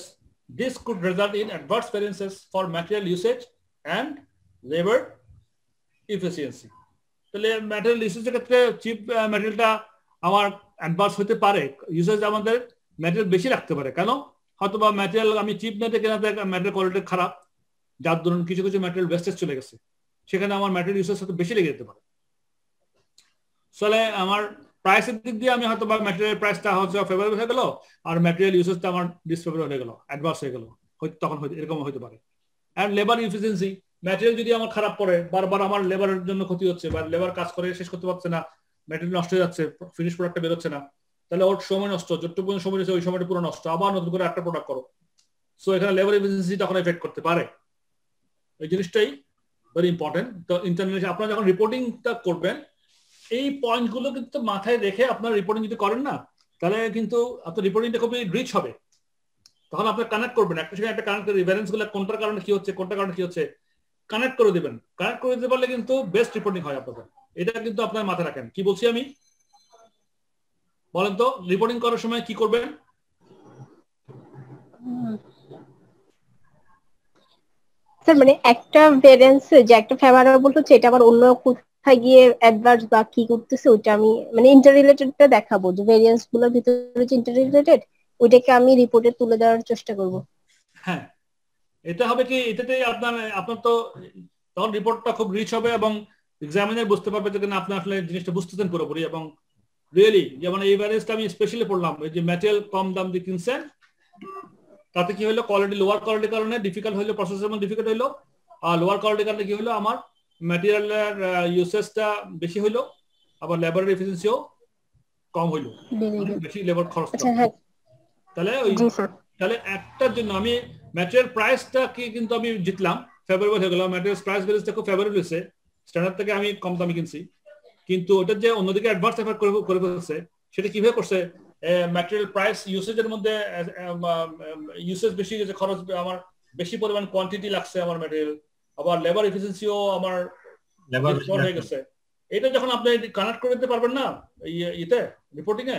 Speaker 7: this could result in adverse variances for material usage and labor efficiency. তাহলে material ইউসেজের ক্ষেত্রে chip ম্যাটেরিয়ালটা আমার advance হতে পারে, usage আমাদের material বেশি রাখতে পারে। কেন? হয়তো বা ম্যাটেরিয়াল আমি চিপ নেটে কেনাতে ম্যাটেরিয়াল কোয়ালিটি খারাপ, যার ধরুন কিছু কিছু ম্যাটেরিয়াল ওয়েস্টেজ চলে গেছে, সেখানে আমার ম্যাটেরিয়াল ইউসেজ সাথে বেশি লেগে যেতে পারে। ফলে আমার প্রাইসের দিক দিয়ে আমি হয়তো বা ম্যাটেরিয়াল প্রাইসটা হচ্ছে ফেভারেবল হয়ে গেল, আর ম্যাটেরিয়াল ইউসেজটা আমার ডিসফেভারেবল হয়ে গেল, অ্যাডভান্স হয়ে গেল, তখন এরকম হতে পারে। অ্যান্ড লেবার এফিসিয়েন্সি, ম্যাটেরিয়াল যদি আমার খারাপ পড়ে, বারবার আমার লেবারের জন্য ক্ষতি হচ্ছে, বা লেবার কাজ করে শেষ করতে পারছে না, ম্যাটেরিয়াল নষ্ট হয়ে যাচ্ছে, ফিনিশ প্রোডাক্টটা বেরোচ্ছে না, তাহলে ওর সময় নষ্ট, যতটুকু সময় রয়েছে ওই সময়টা পুরো নষ্ট, আবার নতুন করে একটা প্রোডাক্ট করো। সো এখানে লেবার এফিসিয়েন্সি তখন এফেক্ট করতে পারে। এই জিনিসটাই ভেরি ইম্পর্টেন্ট। তো ইন্টারন্যাশনাল আপনারা যখন রিপোর্টিংটা করবেন, এই পয়েন্টগুলো কিন্তু মাথায় রেখে আপনার রিপোর্টিং যদি করেন না, তাহলে কিন্তু আপনার রিপোর্টিংটা খুবই রিচ হবে। তখন আপনি কানেক্ট করবেন, একটা সঙ্গে একটা কানেক্ট করে ভ্যারিয়েন্স গুলো কোনটার কারণে কি হচ্ছে, কোনটার কারণে কি হচ্ছে কানেক্ট করে দিবেন। কানেক্ট করে দিতে পারলে কিন্তু বেস্ট রিপোর্টিং হয় আপনাদের। এটা কিন্তু আপনার মাথায় রাখেন। কি বলছি আমি বলেন তো, রিপোর্টিং করার সময় কি করবেন?
Speaker 6: স্যার মানে একটা ভ্যারিয়েন্স যে একটা ফেভারেবল হচ্ছে, এটা আবার অন্য কোথায় গিয়ে অ্যাডভার্স বা কি করতেছে ওইটা আমি মানে ইন্টাররিলেটেডটা দেখাবো, যে ভ্যারিয়েন্স গুলোর ভিতরে যে ইন্টাররিলেটেড ওইটাকে আমি রিপোর্টে তুলে দেওয়ার চেষ্টা করব।
Speaker 7: হ্যাঁ, এটা হবে কি, এটাতে আপনার তো তখন রিপোর্টটা খুব রিচ হবে এবং এক্সামিনার বুঝতে পারবে যে না আপনি আসলে জিনিসটা বুঝতেছেন পুরোপুরি। এবং রিয়েলি যেমন এই ভ্যারিয়েন্সটা আমি স্পেশালি পড়লাম, এই যে ম্যাটেরিয়াল কম দাম দিয়ে কিনছেন, তাতে কি হলো, কোয়ালিটি লোয়ার কোয়ালিটির কারণে ডিফিকাল্ট হইলো, প্রসেসের মধ্যে ডিফিকাল্ট হইলো, আর লোয়ার কোয়ালিটির কারণে কি হলো, আমার ম্যাটেরিয়ালের ইউসেজটা বেশি হইলো, আবার লেবার এফিসিয়েন্সিও কম হইলো, বেশি লেবার খরচ। তাহলে একটার জন্য আমি ম্যাটেরিয়াল প্রাইসটা কি কিন্তু আমি জিতলাম, ফেভারেবল হয়ে গেল, ম্যাটেরিয়াল প্রাইস ভ্যারিয়েন্সটা খুব ফেভারেবল হয়েছে, স্ট্যান্ডার্ড থেকে আমি কম দামে কিনছি, কিন্তু ওটার যে অন্যদিকে অ্যাডভান্স এফেক্ট করে ফেলছে, সেটা কিভাবে করছে, ম্যাটেরিয়াল প্রাইস ইউসেজের মধ্যে ইউসেজ বেশি গেছে, খরচ আমার বেশি পরিমাণ কোয়ান্টিটি লাগছে আমার ম্যাটেরিয়াল, আবার লেবার এফিসিয়েন্সিও আমার হয়ে গেছে। এটা যখন আপনি কানেক্ট করে দিতে পারবেন না ইতে রিপোর্টিং এ,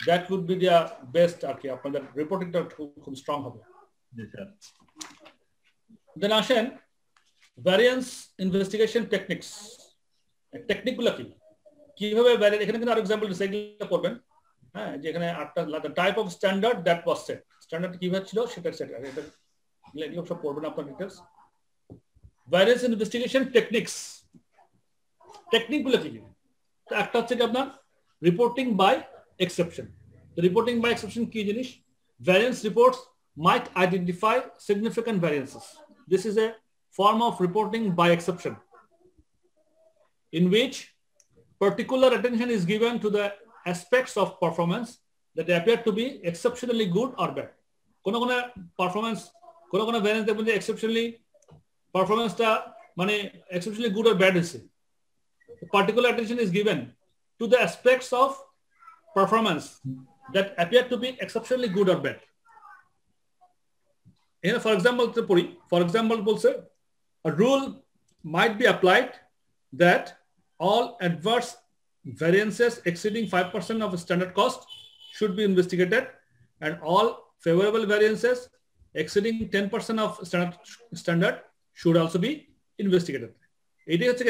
Speaker 7: that would be the best আর কি, আপনাদের রিপোর্টিংটা খুব স্ট্রং হবে। দেন আসেন ভ্যারিয়েন্স ইনভেস্টিগেশন টেকনিক্স। টেকনিকগুলো কি, কিভাবে ভ্যারিয়েন্স, এখানে কিন্তু আরো এক্সাম্পল সেগুলো করবেন। হ্যাঁ, যে এখানে 8টা type of standard that was set, standard কিভাবে ছিল সেটা সেট, এটা সব পড়বেন আপনার ডিটেইলস। ভ্যারিয়েন্স ইনভেস্টিগেশন টেকনিক্স, টেকনিকগুলো কি কি? একটা হচ্ছে কি আপনার reporting by exception. Reporting by exception কি জিনিস? Variance reports might identify significant variances. This is a form of reporting by exception, in which particular attention is given to the aspects of performance that appear to be exceptionally good or bad. কোনো performance, কোনো variance দেখবেন যে exceptionally performance টা মানে exceptionally good or bad হয়েছে, particular attention is given to the aspects of performance that appear to be exceptionally good or bad. Here, for example, বলছে a rule might be applied that all adverse variances exceeding 5% of standard cost should be investigated, and all favorable variances exceeding 10% of standard should also be investigated. এটাই হচ্ছে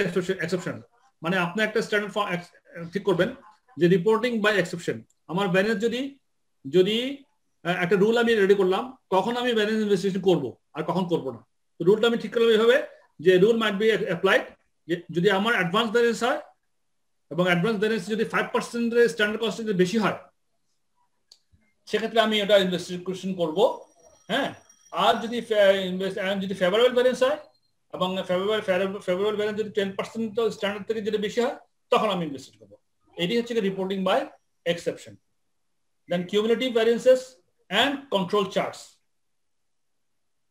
Speaker 7: exception, মানে আপনি একটা standard ঠিক করবেন যে reporting by exception. আমার variance যদি একটা রুল আমি রেডি করলাম, কখন আমি ভ্যারিয়েন্স ইনভেস্টিগেশন করব আর কখন করব না, তো রুলটা আমি ঠিক করলাম এইভাবে যে রুল মাইট বি অ্যাপ্লাইড, যদি আমার অ্যাডভান্স ভ্যারিয়েন্স হয় এবং অ্যাডভান্স ভ্যারিয়েন্স যদি 5% এর স্ট্যান্ডার্ড কস্ট যদি বেশি হয়, সেক্ষেত্রে আমি এটা ইনভেস্টিগেশন করব। হ্যাঁ, আর যদি ফেভারেবল ভ্যারিয়েন্স হয় এবং ফেভারেবল ভ্যারিয়েন্স যদি 10% স্ট্যান্ডার্ড থেকে যদি বেশি হয়, তখন আমি ইনভেস্টিগেট করব। এটি হচ্ছে reporting by exception. Then cumulative variances and control charts.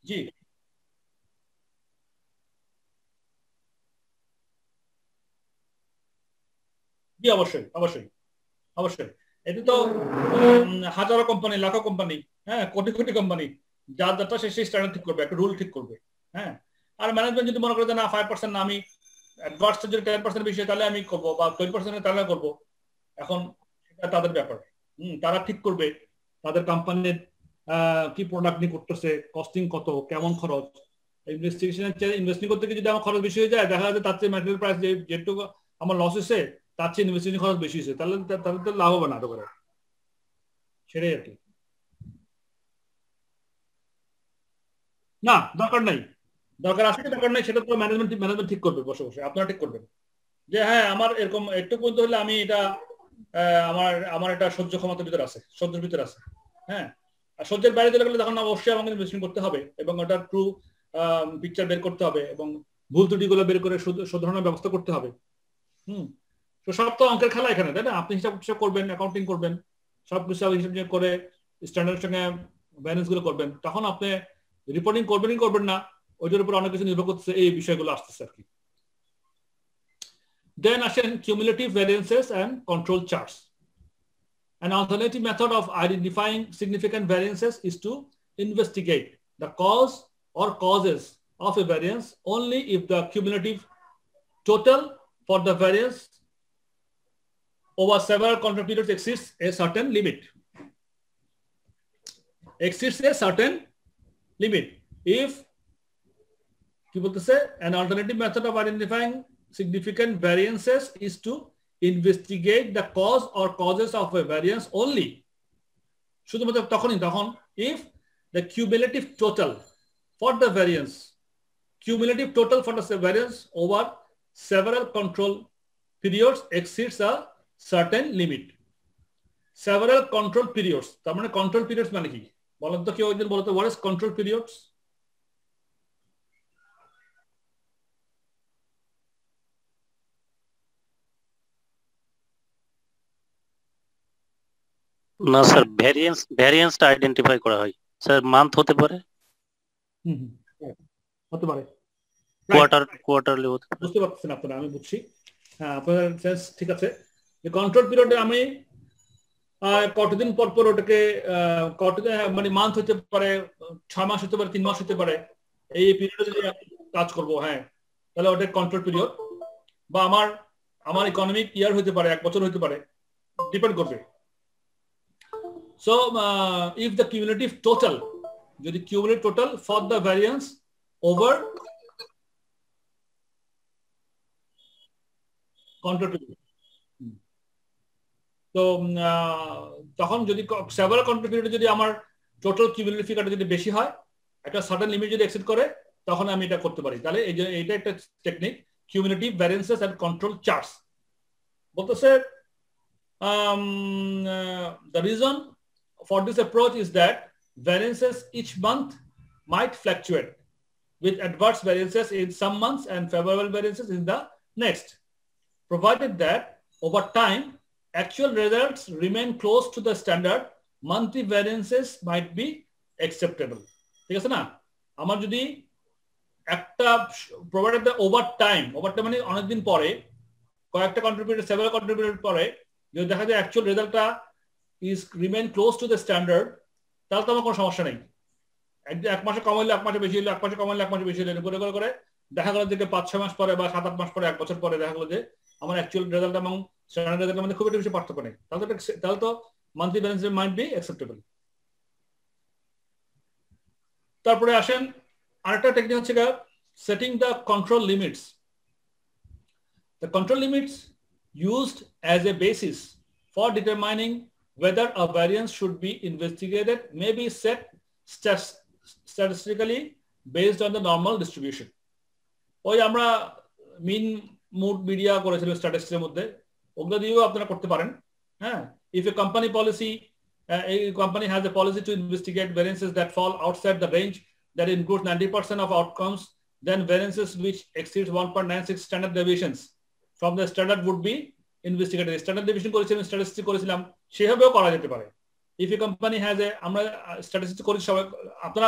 Speaker 7: জি, জি, অবশ্যই অবশ্যই অবশ্যই। এটা তো হাজারো কোম্পানি, লাখো কোম্পানি, হ্যাঁ, কোটি কোটি কোম্পানি, যার যারটা সেই স্ট্যান্ডার্ড ঠিক করবে, একটা রুল ঠিক করবে। হ্যাঁ, আর ম্যানেজমেন্ট যদি মনে করে যে না 5% না, আমি অ্যাডভান্স যদি 10% বেশি তাহলে আমি করবো, বা 20% তাহলে করবো, এখন সেটা তাদের ব্যাপার। তারা ঠিক করবে তাদের কোম্পানির কি প্রোডাক্ট নিয়ে করতেছে, কস্টিং কত, কেমন খরচ। ইনভেস্টিং করতে গিয়ে যদি আমার খরচ বেশি হয়ে যায়, দেখা যাচ্ছে তার চেয়ে ম্যাটেরিয়াল প্রাইস যেটুকু আমার লস হয়েছে তার চেয়ে ইনভেস্টিং খরচ বেশি হয়েছে, তাহলে তো লাভ হবে না, করে সেটাই আর কি। না, দরকার নাই, দরকার আছে দরকার নাই, সেটা তো ম্যানেজমেন্ট ঠিক করবে, বসে বসে আপনারা ঠিক করবেন যে হ্যাঁ আমার এরকম একটু পর্যন্ত হলে আমি এটা আমার এটা সহ্য ক্ষমতার ভিতরে আছে, সহ্যের ভিতরে আছে। হ্যাঁ, আর সহ্যের বাইরে চলে গেলে তখন অবশ্যই আমাকে ইনভেস্টমেন্ট করতে হবে এবং ওটা ট্রু পিকচার বের করতে হবে এবং ভুল ত্রুটিগুলো বের করে শোধরানোর ব্যবস্থা করতে হবে। তো সব তো অঙ্কের খেলা এখানে, তাই না? আপনি হিসাব করবেন, অ্যাকাউন্টিং করবেন, সবকিছু হিসাব করে স্ট্যান্ডার্ডের সঙ্গে ব্যালেন্স গুলো করবেন, তখন আপনি রিপোর্টিং করবেন না, ওইটার উপর অনেক কিছু নির্ভর করতেছে, এই বিষয়গুলো আসতেছে আর কি। Then আসেন cumulative variances and control charts. An alternative method of identifying significant variances is to investigate the cause or causes of a variance only if the cumulative total for the variance over several control periods exceeds a certain limit. If an alternative method of identifying significant variances is to investigate the cause or causes of a variance only, শুধুমাত্র তখন if the cumulative total for the variance over several control periods exceeds a certain limit. Several control periods, তার মানে control periods মানে কি বলেন তো, কেউ একদিন বলতো what is control periods?
Speaker 5: না স্যার, ভ্যারিয়েন্সটা আইডেন্টিফাই করা হয় স্যার, মান্থ হতে পারে,
Speaker 7: হতে পারে,
Speaker 5: কোয়ার্টারলি হতে পারে।
Speaker 7: বুঝতে পারছেন আপনারা? আমি বুঝছি, হ্যাঁ, আপনার সেন্স ঠিক আছে। যে কন্ট্রোল পিরিয়ডে আমি কতদিন পর পর ওটাকে মানে মান্থ হতে পারে, 6 মাস হতে পারে, 3 মাস হতে পারে, এই পিরিয়ডে যদি কাজ করব, হ্যাঁ, তাহলে ওটা কন্ট্রোল পিরিয়ড। বা আমার ইকোনমিক ইয়ার হতে পারে, 1 বছর হতে পারে, ডিপেন্ড করবে। So if the cumulative total for the variance over control period, তো তখন যদি সেভারাল কন্ট্রোল পিরিয়ডে যদি আমার টোটাল কিউমুলেটিভ ফিগারটা যদি বেশি হয়, একটা সার্টেন লিমিট যদি এক্সিড করে, তখন আমি এটা করতে পারি। তাহলে এইটা একটা technique, cumulative variances and control charts. বলতেছে the reason for this approach is that variances each month might fluctuate, with adverse variances in some months and favorable variances in the next, provided that over time actual results remain close to the standard, monthly variances might be acceptable. ঠিক আছে না? আমার যদি একটা provided the over time মানে অনেকদিন পরে কয়েকটা কন্ট্রিবিউটর সেভারাল কন্ট্রিবিউটর পরে যদি দেখা যায় অ্যাকচুয়াল রেজাল্টটা is remain close to the standard, তাহলে তো আমার কোনো সমস্যা নেই। এক মাসে কমাইলে এক মাসে বেশি হলো, এক মাসে কমাইলে এক মাসে বেশি হলো, করে করে দেখা গেল যে 5-6 মাস পরে বা 7-8 মাস পরে 1 বছর পরে দেখা গেলো যে আমার অ্যাকচুয়াল রেজাল্ট এবং স্ট্যান্ডার্ড রেজাল্টের মধ্যে খুব একটা বেশি পার্থক্য নেই, তাহলে তো monthly balance might be acceptable. তারপরে আসেন আরেকটা টেকনিক হচ্ছে setting the control limits. The control limits used as a basis for determining whether a variance should be investigated may be set statistically based on the normal distribution. ওই আমরা মিন mood media করেছিল স্ট্যাটিস্টিক্সের মধ্যে, ওগুলো দিয়েও আপনারা করতে পারেন। হ্যাঁ, if a company has a policy to investigate variances that fall outside the range that includes 90% of outcomes, then variances which exceeds 1.96 standard deviations from the standard would be investigated. Standard deviation করেছিলাম, statistics করেছিলাম, সেভাবেও করা যেতে পারে। If a company has a, আমরা statistics করি সবাই, আপনারা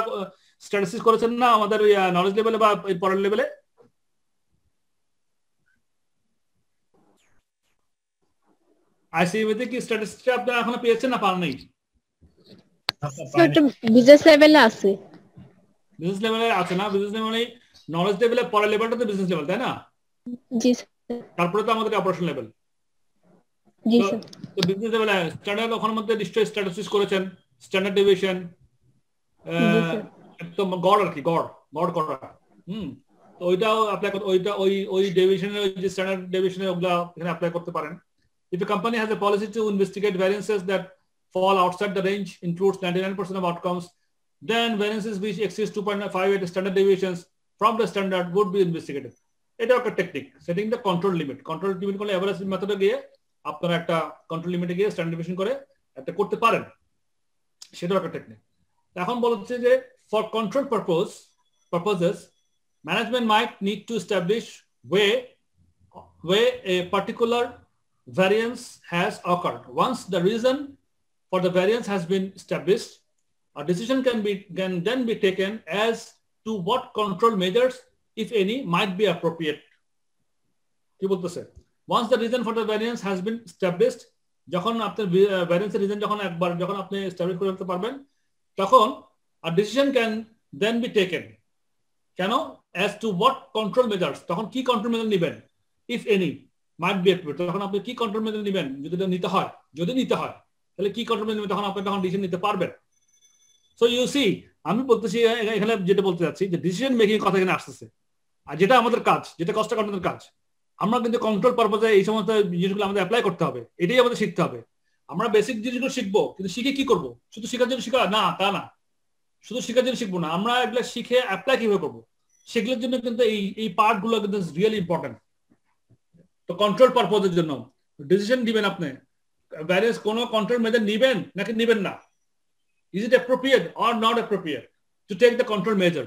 Speaker 7: statistics করেছেন না আমাদের নলেজ লেভেলে বা পরের লেভেলে? আইসিএমতে কি স্ট্যাটিস্টিক্স আপনারা এখনো পেয়েছেন না পান নাই?
Speaker 6: একটা বিজনেস লেভেলে আছে,
Speaker 7: বিজনেস লেভেলে আছে না? বিজনেস লেভেলে নলেজ লেভেলে পরের লেভেলটা তো বিজনেস লেভেল, তাই না?
Speaker 6: জি
Speaker 7: তারপরে তো আমাদের অপারেশন লেভেল।
Speaker 6: জি স্যার।
Speaker 7: তো বিজনেস লেভেলে স্ট্যান্ডার্ড ওখানের মধ্যে নিশ্চয়ই স্ট্যাটিস্টিক্স করেছেন, স্ট্যান্ডার্ড ডেভিয়েশন একদম গড় আর কি, গড় করা। তো ওইটাও অ্যাপ্লাই করতে, ওই ডেভিয়েশনের ওই যে স্ট্যান্ডার্ড ডেভিয়েশনের ওগুলা এখানে অ্যাপ্লাই করতে পারেন। If a company has a policy to investigate variances that fall outside the range, includes 99% of outcomes, then variances which exceeds 2.58 standard deviations from the standard would be investigated. এটা একটা technique, setting the control limit. Control limit করলে average মেথডে গিয়ে আপনারা একটা control লিমিটে গিয়ে standard deviation করে একটা করতে পারেন, সেটাও একটা টেকনিক। এখন বলছে যে for control purposes management might need to establish where a particular variance has occurred. Once the reason for the variance has been established, a decision can then be taken as to what control measures, if any, might be appropriate. কি বলতেছে? Once the reason for the variance has been established, যখন আপনার variance reason যখন আপনি establish করতে পারবেন, তখন a decision can then be taken. কেন? As to what control measures, তখন কি control measure নেবেন, if any, might be appropriate. তখন আপনি কি কন্ট্রোল মেজার নেবেন, যদি নিতে হয় তাহলে কি কন্ট্রোল মেজার নেবেন, তখন আপনি তখন ডিসিশন নিতে পারবেন। সো ইউ সি, আমি বলতেছি এখানে যেটা বলতে চাচ্ছি যে ডিসিশন মেকিং কথা এখানে আসতেছে, আর যেটা আমাদের কাজ, যেটা কষ্ট কন্ট্রোলের কাজ, আমরা কিন্তু কন্ট্রোল পারপাসে এই সমস্ত জিনিসগুলো আমাদের অ্যাপ্লাই করতে হবে, এটাই আমাদের শিখতে হবে। আমরা বেসিক জিনিসগুলো শিখবো, কিন্তু শিখে কি করবো? শুধু শেখার জন্য শিখা না, তা না, শুধু শেখার জন্য শিখবো না, আমরা এগুলো শিখে অ্যাপ্লাই কিভাবে করবো, সেগুলোর জন্য কিন্তু এই পার্ট গুলো কিন্তু রিয়েলি ইম্পর্টেন্ট। তো কন্ট্রোল পারপোজের জন্য ডিসিশন দিবেন আপনি, ভ্যারিয়েন্স কোন কন্ট্রোল মেজার নেবেন নাকি নেবেন না, is it appropriate or not appropriate to take the control measure.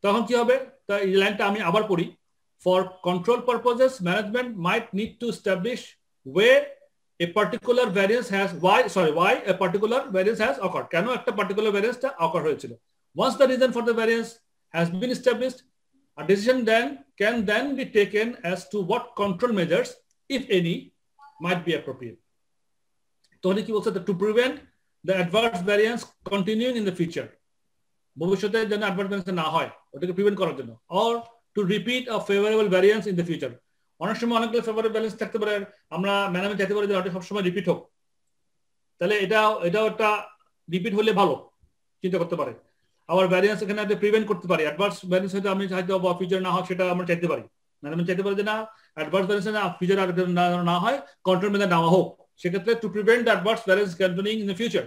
Speaker 7: তখন কি হবে? তা এই লাইনটা আমি আবার পড়ি। For control purposes management might need to establish way a particular variance has why a particular variance has occurred, কেন একটা পার্টিকুলার ভ্যারিয়েন্সটা occur হয়েছিল। Once the reason for the variance has been established, a decision can then be taken as to what control measures, if any, might be appropriate. তাহলে কি বলছে? To prevent the adverse variance continuing in the future, ভবিষ্যতে যেন adverse variance না হয়, ওটাকে prevent করার জন্য, or to repeat a favorable variance in the future. অনেক সময় অনেকগুলো ফেভারেবল ভ্যারিয়েন্স থাকতে পারে, আমরা ম্যানেজমেন্ট চাইতে পারি যে ওটা সবসময় রিপিট হোক, তাহলে এটাও একটা রিপিট হলে ভালো চিন্তা করতে পারে। আবার ভ্যারিয়েন্স এখানে প্রিভেন্ট করতে পারি, অ্যাডভার্স ভ্যারিয়েন্স হয়তো আমি চাইতে বা ফিউচার না হয় সেটা আমরা চাইতে পারি, ম্যানেজমেন্ট চাইতে পারি যে না অ্যাডভার্স ভ্যারিয়েন্স না ফিউচার না হয়, কন্ট্রোল মেজার নেওয়া হোক, সেক্ষেত্রে to prevent the adverse variance continuing in the future,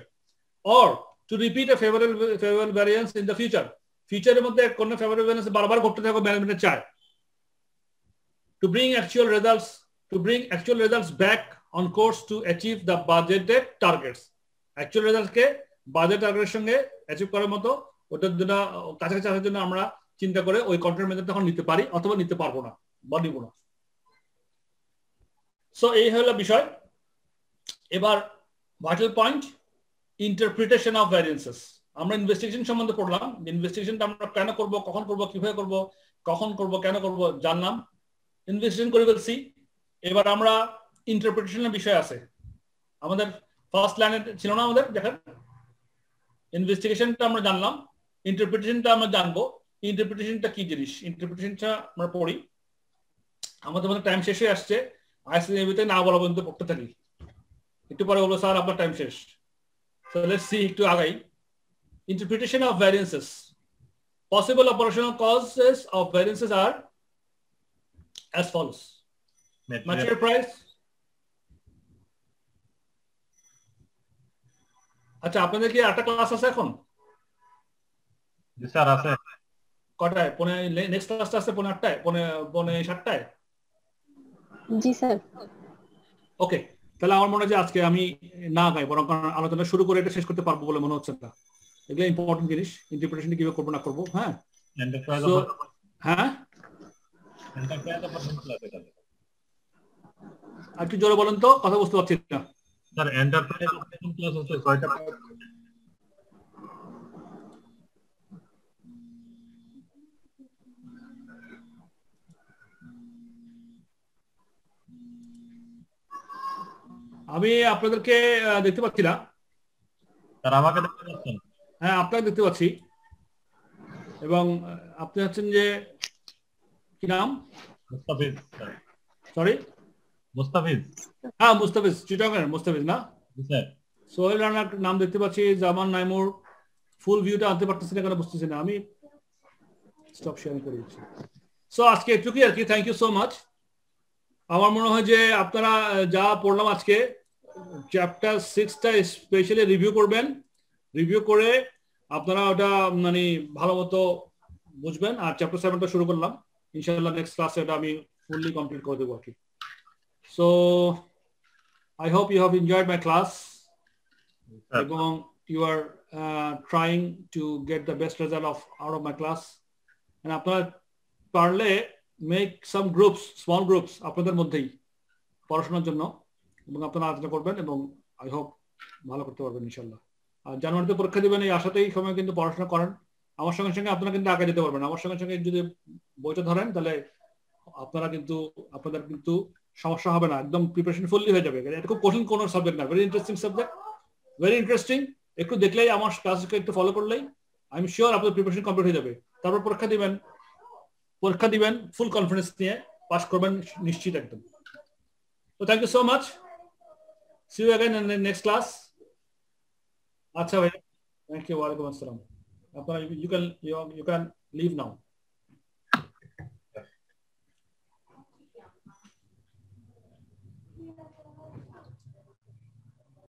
Speaker 7: or to repeat a favourable variance in the future, ফিউচারের মধ্যে কোন ফেভারেবল ভ্যারিয়েন্স বারবার ঘটতে থাকবে ম্যানেজমেন্ট চায়। To bring actual results back on course to achieve the budgeted targets. Actual results K budget টার্গেটের সঙ্গে achieve করার মতো ওটার জন্য কাছাকাছি আসার জন্য আমরা চিন্তা করে ওই কন্ট্রোল মেজার তখন নিতে পারি অথবা নিতে পারবো না বা নিব না। সো এই হলো বিষয়। এবার ভাইটাল পয়েন্ট, ইন্টারপ্রিটেশন অফ ভ্যারিয়েন্সেস। আমরা ইনভেস্টিগেশন সম্বন্ধে পড়লাম। ইনভেস্টিগেশনটা আমরা কেন করব, কখন করব, কিভাবে করব, কখন করব, কেন করব জানলাম, ইনভেস্টিগেশন করে ফেলছি। এবার আমরা ইন্টারপ্রিটেশনের বিষয় আছে আমাদের। ফার্স্ট লাইনে ছিল না আমাদের, দেখেন ইনভেস্টিগেশনটা আমরা জানলাম, ইন্টারপ্রিটেশনটা আমরা জানবো। ইন্টারপ্রিটেশনটা কি জিনিস, ইন্টারপ্রিটেশনটা আমরা পড়ি। আমাদের মধ্যে টাইম শেষ হয়ে আসছে, আইসিএবিতে না বলা পর্যন্ত পড়তে থাকি, একটু পরে বলবো স্যার আপনার টাইম শেষ। So let's see একটু আগাই। Interpretation of variances. Possible operational causes of variances are as follows. Material price. আচ্ছা, আপনাদের কি একটা ক্লাস আছে এখন?
Speaker 9: জি স্যার আছে।
Speaker 7: কটায়? নেক্সট ক্লাসটা আছে 8টায়, 7টায়?
Speaker 6: জি স্যার।
Speaker 7: ওকে, তাহলে আমার মনে হয় যে আজকে আমি না গাই, বরং আলোচনা শুরু করে এটা শেষ করতে পারবো বলে মনে হচ্ছে না। এগুলো ইম্পর্টেন্ট জিনিস, ইন্টারপ্রিটেশন কিভাবে করবো না করবো। হ্যাঁ হ্যাঁ, আর কি জোরে বলেন তো, কথা বুঝতে পারছি না
Speaker 9: স্যার। এন্টারপ্রাইজ অপারেশন ক্লাস হচ্ছে 6টা।
Speaker 7: আমি আপনাদেরকে দেখতে পাচ্ছি না।
Speaker 9: স্যার আমাকে দেখতে পাচ্ছেন?
Speaker 7: হ্যাঁ, আপনাকে দেখতে পাচ্ছি। এবং আপনি হচ্ছেন যে কি নাম?
Speaker 9: মুস্তাফিজ।
Speaker 7: সরি,
Speaker 9: মুস্তাফিজ।
Speaker 7: হ্যাঁ মুস্তাফিজ, চিটাগংয়ের মুস্তাফিজ না?
Speaker 9: স্যার।
Speaker 7: সোহেল রানার নাম দেখতে পাচ্ছি, জামান নাইমুর। ফুল ভিউটা আনতে পারতেছি না কেন বুঝতেছি না। আমি স্টপ শেয়ারিং করে দিচ্ছি। সো আজকে এটুকুই আর কি। Thank you so much. আমার মনে হয় যে আপনারা যা পড়লাম আজকে, চ্যাপ্টার 6টা স্পেশালি রিভিউ করবেন। রিভিউ করে আপনারা ওটা মানে ভালো মতো বুঝবেন। আর চ্যাপ্টার 7টা শুরু করলাম, ইনশাআল্লাহ নেক্সট ক্লাসে এটা আমি ফুললি কমপ্লিট করে দেবো আর কি। So I hope you have enjoyed my class এবং you are trying to get the best result out of my class. And আপনারা পারলে make some groups, small groups আপনাদের মধ্যেই পড়াশোনার জন্য, এবং আপনারা আলোচনা করবেন এবং I hope ভালো করতে পারবেন ইনশাআল্লাহ। আর জানুয়ারিতে পরীক্ষা দিবেন, এই আশাতেই সময় কিন্তু পড়াশোনা করেন। আমার সঙ্গে সঙ্গে আপনারা কিন্তু আগে যেতে পারবেন। আমার সঙ্গে সঙ্গে যদি বইটা ধরেন তাহলে আপনারা কিন্তু আপনাদের কিন্তু সমস্যা হবে না, একদম প্রিপারেশন ফুললি হয়ে যাবে। এটা খুব কঠিন কোনো সাবজেক্ট না, very interesting subject, very interesting. একটু দেখলেই, আমার ক্লাসকে একটু ফলো করলেই আই এম শিওর আপনাদের প্রিপারেশন কমপ্লিট হয়ে যাবে। তারপর পরীক্ষা দিবেন ফুল কনফিডেন্স নিয়ে, পাস করবেন নিশ্চিত একদম। তো thank you so much, see you again in next class. আচ্ছা ভাই, থ্যাংক ইউ, ওয়ালাইকুম আসসালাম। আপনারা you can leave now.